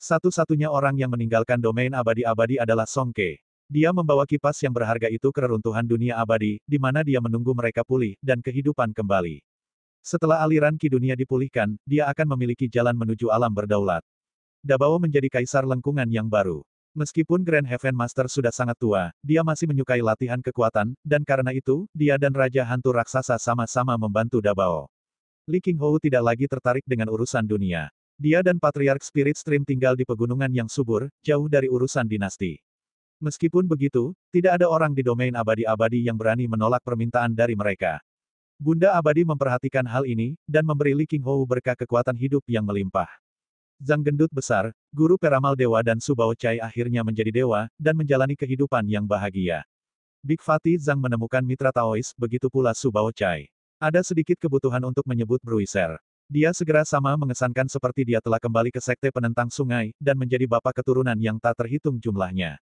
S2: Satu-satunya orang yang meninggalkan domain abadi-abadi adalah Song Ke. Dia membawa kipas yang berharga itu ke reruntuhan dunia abadi, di mana dia menunggu mereka pulih, dan kehidupan kembali. Setelah aliran Ki dunia dipulihkan, dia akan memiliki jalan menuju alam berdaulat. Dabao menjadi kaisar lengkungan yang baru. Meskipun Grand Heaven Master sudah sangat tua, dia masih menyukai latihan kekuatan, dan karena itu, dia dan Raja Hantu Raksasa sama-sama membantu Dabao. Li Qinghou tidak lagi tertarik dengan urusan dunia. Dia dan Patriark Spirit Stream tinggal di pegunungan yang subur, jauh dari urusan dinasti. Meskipun begitu, tidak ada orang di domain abadi-abadi yang berani menolak permintaan dari mereka. Bunda Abadi memperhatikan hal ini, dan memberi Li Qinghou berkah kekuatan hidup yang melimpah. Zhang Gendut Besar, guru peramal dewa dan Su Baochai akhirnya menjadi dewa, dan menjalani kehidupan yang bahagia. Big Fatih Zhang menemukan mitra Taois, begitu pula Su Baochai. Ada sedikit kebutuhan untuk menyebut Bruiser. Dia segera sama mengesankan seperti dia telah kembali ke sekte penentang sungai, dan menjadi bapak keturunan yang tak terhitung jumlahnya.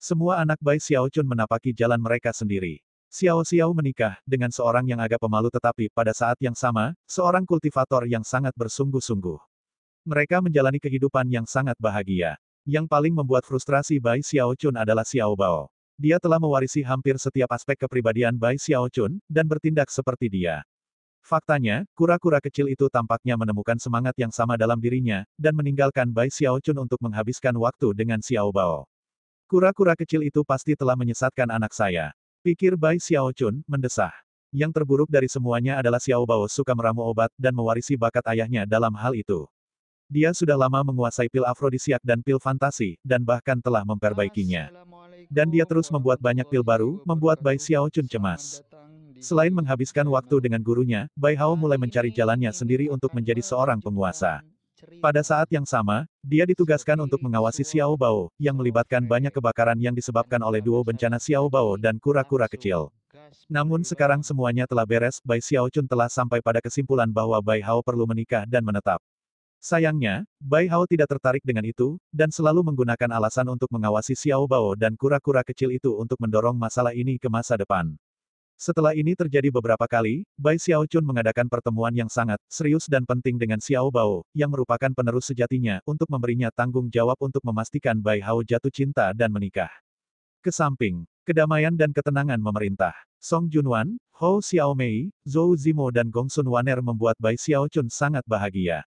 S2: Semua anak Bai Xiaochun menapaki jalan mereka sendiri. Xiao Xiao menikah dengan seorang yang agak pemalu tetapi pada saat yang sama, seorang kultivator yang sangat bersungguh-sungguh. Mereka menjalani kehidupan yang sangat bahagia. Yang paling membuat frustrasi Bai Xiaochun adalah Xiao Bao. Dia telah mewarisi hampir setiap aspek kepribadian Bai Xiaochun, dan bertindak seperti dia. Faktanya, kura-kura kecil itu tampaknya menemukan semangat yang sama dalam dirinya, dan meninggalkan Bai Xiaochun untuk menghabiskan waktu dengan Xiao Bao. Kura-kura kecil itu pasti telah menyesatkan anak saya. Pikir Bai Xiaochun, mendesah. Yang terburuk dari semuanya adalah Xiao Bao suka meramu obat dan mewarisi bakat ayahnya dalam hal itu. Dia sudah lama menguasai pil afrodisiak dan pil fantasi, dan bahkan telah memperbaikinya. Dan dia terus membuat banyak pil baru, membuat Bai Xiaochun cemas. Selain menghabiskan waktu dengan gurunya, Bai Hao mulai mencari jalannya sendiri untuk menjadi seorang penguasa. Pada saat yang sama, dia ditugaskan untuk mengawasi Xiao Bao, yang melibatkan banyak kebakaran yang disebabkan oleh duo bencana Xiao Bao dan kura-kura kecil. Namun sekarang semuanya telah beres, Bai Xiaochun telah sampai pada kesimpulan bahwa Bai Hao perlu menikah dan menetap. Sayangnya, Bai Hao tidak tertarik dengan itu, dan selalu menggunakan alasan untuk mengawasi Xiao Bao dan kura-kura kecil itu untuk mendorong masalah ini ke masa depan. Setelah ini terjadi beberapa kali, Bai Xiaochun mengadakan pertemuan yang sangat serius dan penting dengan Xiao Bao, yang merupakan penerus sejatinya, untuk memberinya tanggung jawab untuk memastikan Bai Hao jatuh cinta dan menikah. Kesamping, kedamaian dan ketenangan memerintah. Song Junwan, Hou Xiaomei, Zhou Zimo dan Gongsun Waner membuat Bai Xiaochun sangat bahagia.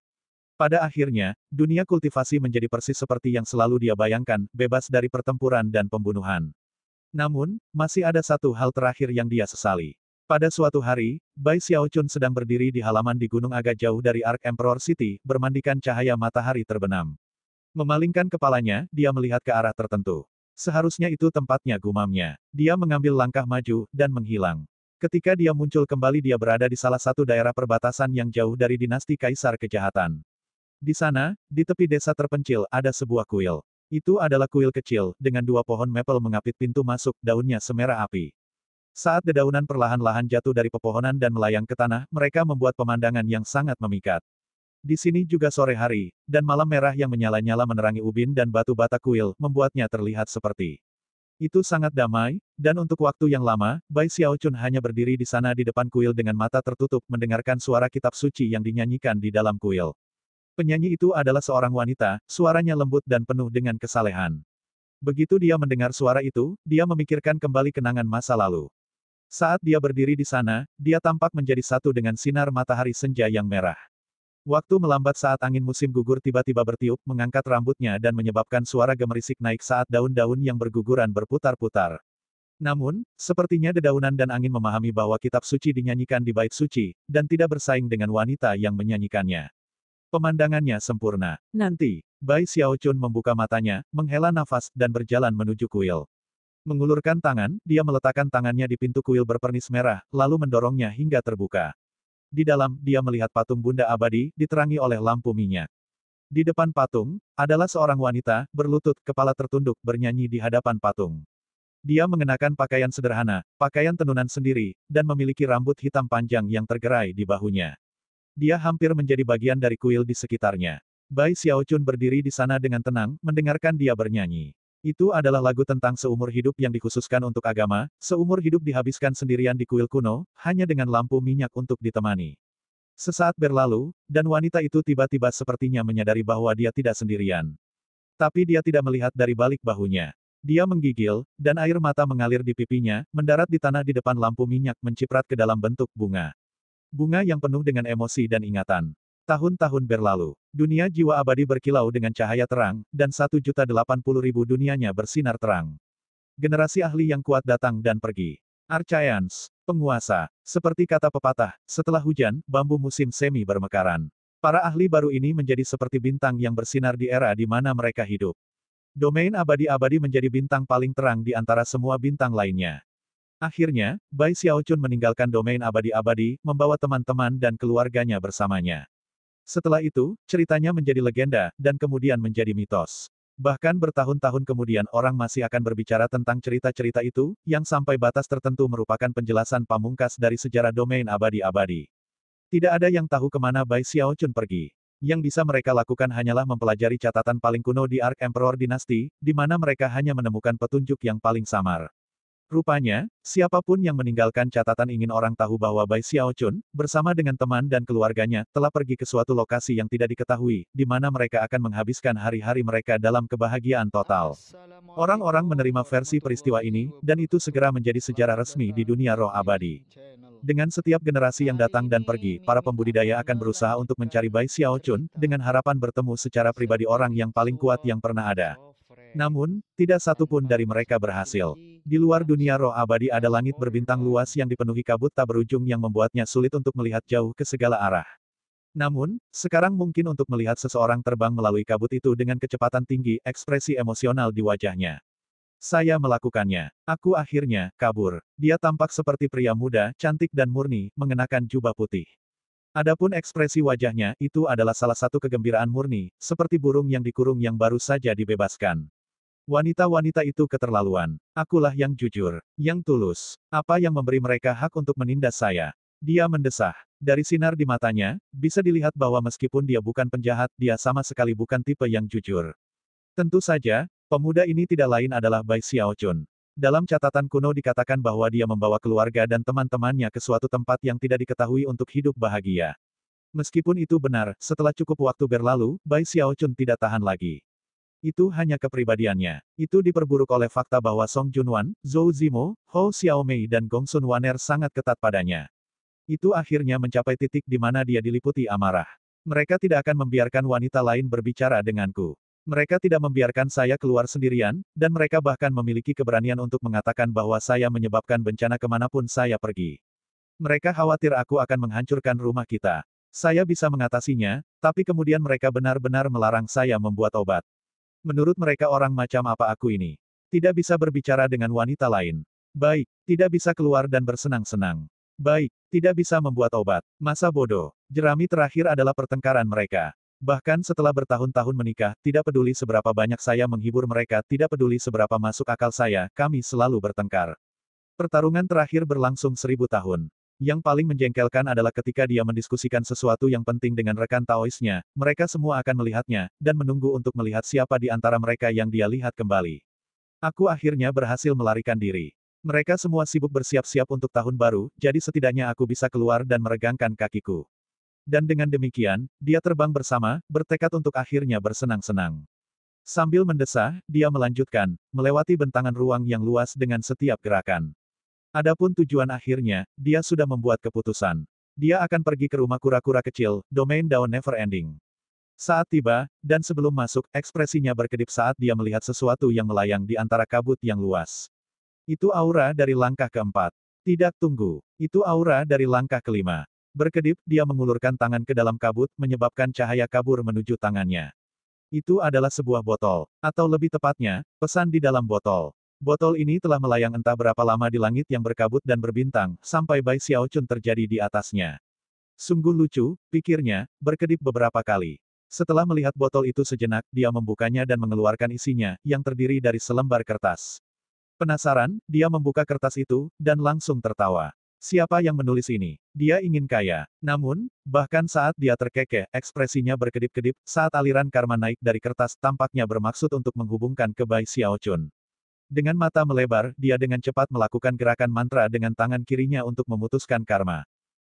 S2: Pada akhirnya, dunia kultivasi menjadi persis seperti yang selalu dia bayangkan, bebas dari pertempuran dan pembunuhan. Namun, masih ada satu hal terakhir yang dia sesali. Pada suatu hari, Bai Xiaochun sedang berdiri di halaman di gunung agak jauh dari Ark Emperor City, bermandikan cahaya matahari terbenam. Memalingkan kepalanya, dia melihat ke arah tertentu. Seharusnya itu tempatnya, gumamnya. Dia mengambil langkah maju, dan menghilang. Ketika dia muncul kembali dia berada di salah satu daerah perbatasan yang jauh dari dinasti Kaisar Kejahatan. Di sana, di tepi desa terpencil, ada sebuah kuil. Itu adalah kuil kecil, dengan 2 pohon maple mengapit pintu masuk, daunnya semerah api. Saat dedaunan perlahan-lahan jatuh dari pepohonan dan melayang ke tanah, mereka membuat pemandangan yang sangat memikat. Di sini juga sore hari, dan malam merah yang menyala-nyala menerangi ubin dan batu bata kuil, membuatnya terlihat seperti. Itu sangat damai, dan untuk waktu yang lama, Bai Xiaochun hanya berdiri di sana di depan kuil dengan mata tertutup, mendengarkan suara kitab suci yang dinyanyikan di dalam kuil. Penyanyi itu adalah seorang wanita, suaranya lembut dan penuh dengan kesalehan. Begitu dia mendengar suara itu, dia memikirkan kembali kenangan masa lalu. Saat dia berdiri di sana, dia tampak menjadi satu dengan sinar matahari senja yang merah. Waktu melambat saat angin musim gugur tiba-tiba bertiup, mengangkat rambutnya dan menyebabkan suara gemerisik naik saat daun-daun yang berguguran berputar-putar. Namun, sepertinya dedaunan dan angin memahami bahwa kitab suci dinyanyikan di bait suci, dan tidak bersaing dengan wanita yang menyanyikannya. Pemandangannya sempurna. Nanti, Bai Xiaochun membuka matanya, menghela nafas, dan berjalan menuju kuil. Mengulurkan tangan, dia meletakkan tangannya di pintu kuil berpernis merah, lalu mendorongnya hingga terbuka. Di dalam, dia melihat patung Bunda Abadi, diterangi oleh lampu minyak. Di depan patung, adalah seorang wanita, berlutut, kepala tertunduk, bernyanyi di hadapan patung. Dia mengenakan pakaian sederhana, pakaian tenunan sendiri, dan memiliki rambut hitam panjang yang tergerai di bahunya. Dia hampir menjadi bagian dari kuil di sekitarnya. Bai Xiaochun berdiri di sana dengan tenang, mendengarkan dia bernyanyi. Itu adalah lagu tentang seumur hidup yang dikhususkan untuk agama, seumur hidup dihabiskan sendirian di kuil kuno, hanya dengan lampu minyak untuk ditemani. Sesaat berlalu, dan wanita itu tiba-tiba sepertinya menyadari bahwa dia tidak sendirian. Tapi dia tidak melihat dari balik bahunya. Dia menggigil, dan air mata mengalir di pipinya, mendarat di tanah di depan lampu minyak menciprat ke dalam bentuk bunga. Bunga yang penuh dengan emosi dan ingatan. Tahun-tahun berlalu, dunia jiwa abadi berkilau dengan cahaya terang, dan 1.080.000 dunianya bersinar terang. Generasi ahli yang kuat datang dan pergi. Archaians, penguasa, seperti kata pepatah, setelah hujan, bambu musim semi bermekaran. Para ahli baru ini menjadi seperti bintang yang bersinar di era di mana mereka hidup. Domain abadi-abadi menjadi bintang paling terang di antara semua bintang lainnya. Akhirnya, Bai Xiaochun meninggalkan domain abadi-abadi, membawa teman-teman dan keluarganya bersamanya. Setelah itu, ceritanya menjadi legenda, dan kemudian menjadi mitos. Bahkan bertahun-tahun kemudian orang masih akan berbicara tentang cerita-cerita itu, yang sampai batas tertentu merupakan penjelasan pamungkas dari sejarah domain abadi-abadi. Tidak ada yang tahu kemana Bai Xiaochun pergi. Yang bisa mereka lakukan hanyalah mempelajari catatan paling kuno di Ark Emperor Dinasti, di mana mereka hanya menemukan petunjuk yang paling samar. Rupanya, siapapun yang meninggalkan catatan ingin orang tahu bahwa Bai Xiaochun, bersama dengan teman dan keluarganya, telah pergi ke suatu lokasi yang tidak diketahui, di mana mereka akan menghabiskan hari-hari mereka dalam kebahagiaan total. Orang-orang menerima versi peristiwa ini, dan itu segera menjadi sejarah resmi di dunia roh abadi. Dengan setiap generasi yang datang dan pergi, para pembudidaya akan berusaha untuk mencari Bai Xiaochun, dengan harapan bertemu secara pribadi orang yang paling kuat yang pernah ada. Namun, tidak satu pun dari mereka berhasil. Di luar dunia roh abadi ada langit berbintang luas yang dipenuhi kabut tak berujung yang membuatnya sulit untuk melihat jauh ke segala arah. Namun, sekarang mungkin untuk melihat seseorang terbang melalui kabut itu dengan kecepatan tinggi, ekspresi emosional di wajahnya. Saya melakukannya. Aku akhirnya kabur. Dia tampak seperti pria muda, cantik dan murni, mengenakan jubah putih. Adapun ekspresi wajahnya, itu adalah salah satu kegembiraan murni, seperti burung yang dikurung yang baru saja dibebaskan. Wanita-wanita itu keterlaluan. Akulah yang jujur, yang tulus. Apa yang memberi mereka hak untuk menindas saya? Dia mendesah. Dari sinar di matanya, bisa dilihat bahwa meskipun dia bukan penjahat, dia sama sekali bukan tipe yang jujur. Tentu saja, pemuda ini tidak lain adalah Bai Xiaochun. Dalam catatan kuno dikatakan bahwa dia membawa keluarga dan teman-temannya ke suatu tempat yang tidak diketahui untuk hidup bahagia. Meskipun itu benar, setelah cukup waktu berlalu, Bai Xiaochun tidak tahan lagi. Itu hanya kepribadiannya. Itu diperburuk oleh fakta bahwa Song Junwan, Zhou Zimo, Hou Xiaomei dan Gongsun Waner sangat ketat padanya. Itu akhirnya mencapai titik di mana dia diliputi amarah. Mereka tidak akan membiarkan wanita lain berbicara denganku. Mereka tidak membiarkan saya keluar sendirian, dan mereka bahkan memiliki keberanian untuk mengatakan bahwa saya menyebabkan bencana kemanapun saya pergi. Mereka khawatir aku akan menghancurkan rumah kita. Saya bisa mengatasinya, tapi kemudian mereka benar-benar melarang saya membuat obat. Menurut mereka orang macam apa aku ini? Tidak bisa berbicara dengan wanita lain. Baik, tidak bisa keluar dan bersenang-senang. Baik, tidak bisa membuat obat. Masa bodoh. Jerami terakhir adalah pertengkaran mereka. Bahkan setelah bertahun-tahun menikah, tidak peduli seberapa banyak saya menghibur mereka, tidak peduli seberapa masuk akal saya, kami selalu bertengkar. Pertarungan terakhir berlangsung 1000 tahun. Yang paling menjengkelkan adalah ketika dia mendiskusikan sesuatu yang penting dengan rekan Taoisnya, mereka semua akan melihatnya, dan menunggu untuk melihat siapa di antara mereka yang dia lihat kembali. Aku akhirnya berhasil melarikan diri. Mereka semua sibuk bersiap-siap untuk tahun baru, jadi setidaknya aku bisa keluar dan meregangkan kakiku. Dan dengan demikian, dia terbang bersama, bertekad untuk akhirnya bersenang-senang. Sambil mendesah, dia melanjutkan, melewati bentangan ruang yang luas dengan setiap gerakan. Adapun tujuan akhirnya, dia sudah membuat keputusan. Dia akan pergi ke rumah kura-kura kecil, domain daun never ending. Saat tiba, dan sebelum masuk, ekspresinya berkedip saat dia melihat sesuatu yang melayang di antara kabut yang luas. Itu aura dari langkah keempat. Tidak tunggu. Itu aura dari langkah kelima. Berkedip, dia mengulurkan tangan ke dalam kabut, menyebabkan cahaya kabur menuju tangannya. Itu adalah sebuah botol. Atau lebih tepatnya, pesan di dalam botol. Botol ini telah melayang entah berapa lama di langit yang berkabut dan berbintang, sampai Bai Xiaochun terjadi di atasnya. Sungguh lucu, pikirnya, berkedip beberapa kali. Setelah melihat botol itu sejenak, dia membukanya dan mengeluarkan isinya, yang terdiri dari selembar kertas. Penasaran, dia membuka kertas itu, dan langsung tertawa. Siapa yang menulis ini? Dia ingin kaya. Namun, bahkan saat dia terkekeh, ekspresinya berkedip-kedip, saat aliran karma naik dari kertas tampaknya bermaksud untuk menghubungkan ke Bai Xiaochun. Dengan mata melebar, dia dengan cepat melakukan gerakan mantra dengan tangan kirinya untuk memutuskan karma.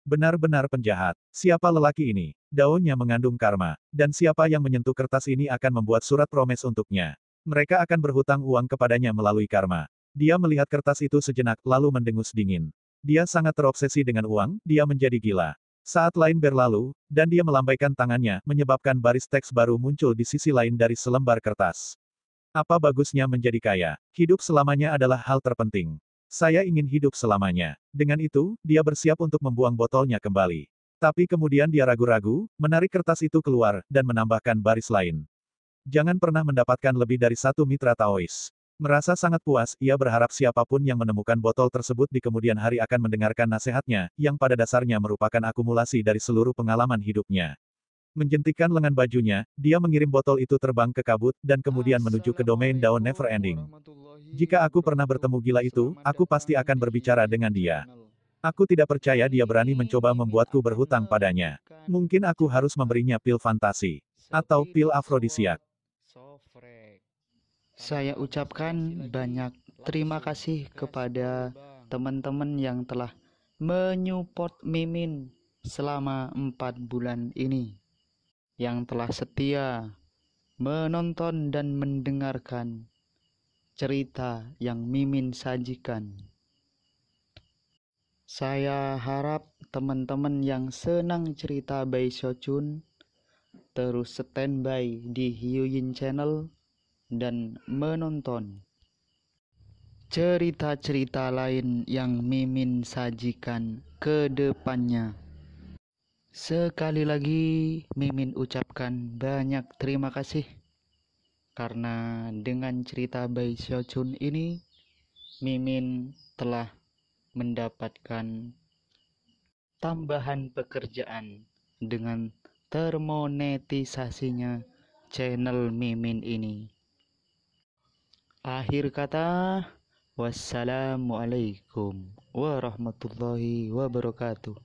S2: Benar-benar penjahat. Siapa lelaki ini? Daunnya mengandung karma. Dan siapa yang menyentuh kertas ini akan membuat surat promes untuknya. Mereka akan berhutang uang kepadanya melalui karma. Dia melihat kertas itu sejenak, lalu mendengus dingin. Dia sangat terobsesi dengan uang, dia menjadi gila. Saat lain berlalu, dan dia melambaikan tangannya, menyebabkan baris teks baru muncul di sisi lain dari selembar kertas. Apa bagusnya menjadi kaya? Hidup selamanya adalah hal terpenting. Saya ingin hidup selamanya. Dengan itu, dia bersiap untuk membuang botolnya kembali. Tapi kemudian dia ragu-ragu, menarik kertas itu keluar, dan menambahkan baris lain. Jangan pernah mendapatkan lebih dari satu mitra Taois. Merasa sangat puas, ia berharap siapapun yang menemukan botol tersebut di kemudian hari akan mendengarkan nasihatnya, yang pada dasarnya merupakan akumulasi dari seluruh pengalaman hidupnya. Menjentikkan lengan bajunya, dia mengirim botol itu terbang ke kabut, dan kemudian menuju ke domain daun never
S1: Assalamualaikum
S2: ending.
S1: warahmatullahi
S2: Jika aku pernah bertemu
S1: wabarakatuh.
S2: gila itu,
S1: Selamat
S2: aku pasti
S1: datang
S2: akan
S1: di
S2: berbicara
S1: Hiu
S2: dengan
S1: Yin
S2: dia.
S1: Channel.
S2: Aku tidak percaya dia
S1: Kali
S2: berani
S1: ini
S2: mencoba
S1: Mimin
S2: membuatku
S1: akan
S2: berhutang padanya.
S1: melanjutkan
S2: Mungkin aku harus
S1: cerita
S2: memberinya pil fantasi. Atau pil
S1: Spirit
S2: afrodisiak.
S1: Sword Sofrek. Saya ucapkan banyak terima kasih kepada teman-teman yang telah menyupport Mimin selama 4 bulan ini, yang telah setia menonton dan mendengarkan cerita yang Mimin sajikan. Saya harap teman-teman yang senang cerita Bai Xiaochun terus standby di Hiu Yin Channel dan menonton cerita-cerita lain yang Mimin sajikan ke depannya. Sekali lagi Mimin ucapkan banyak terima kasih karena dengan cerita Bai Xiaochun ini Mimin telah mendapatkan tambahan pekerjaan dengan termonetisasinya channel Mimin ini. Akhir kata, wassalamualaikum warahmatullahi wabarakatuh.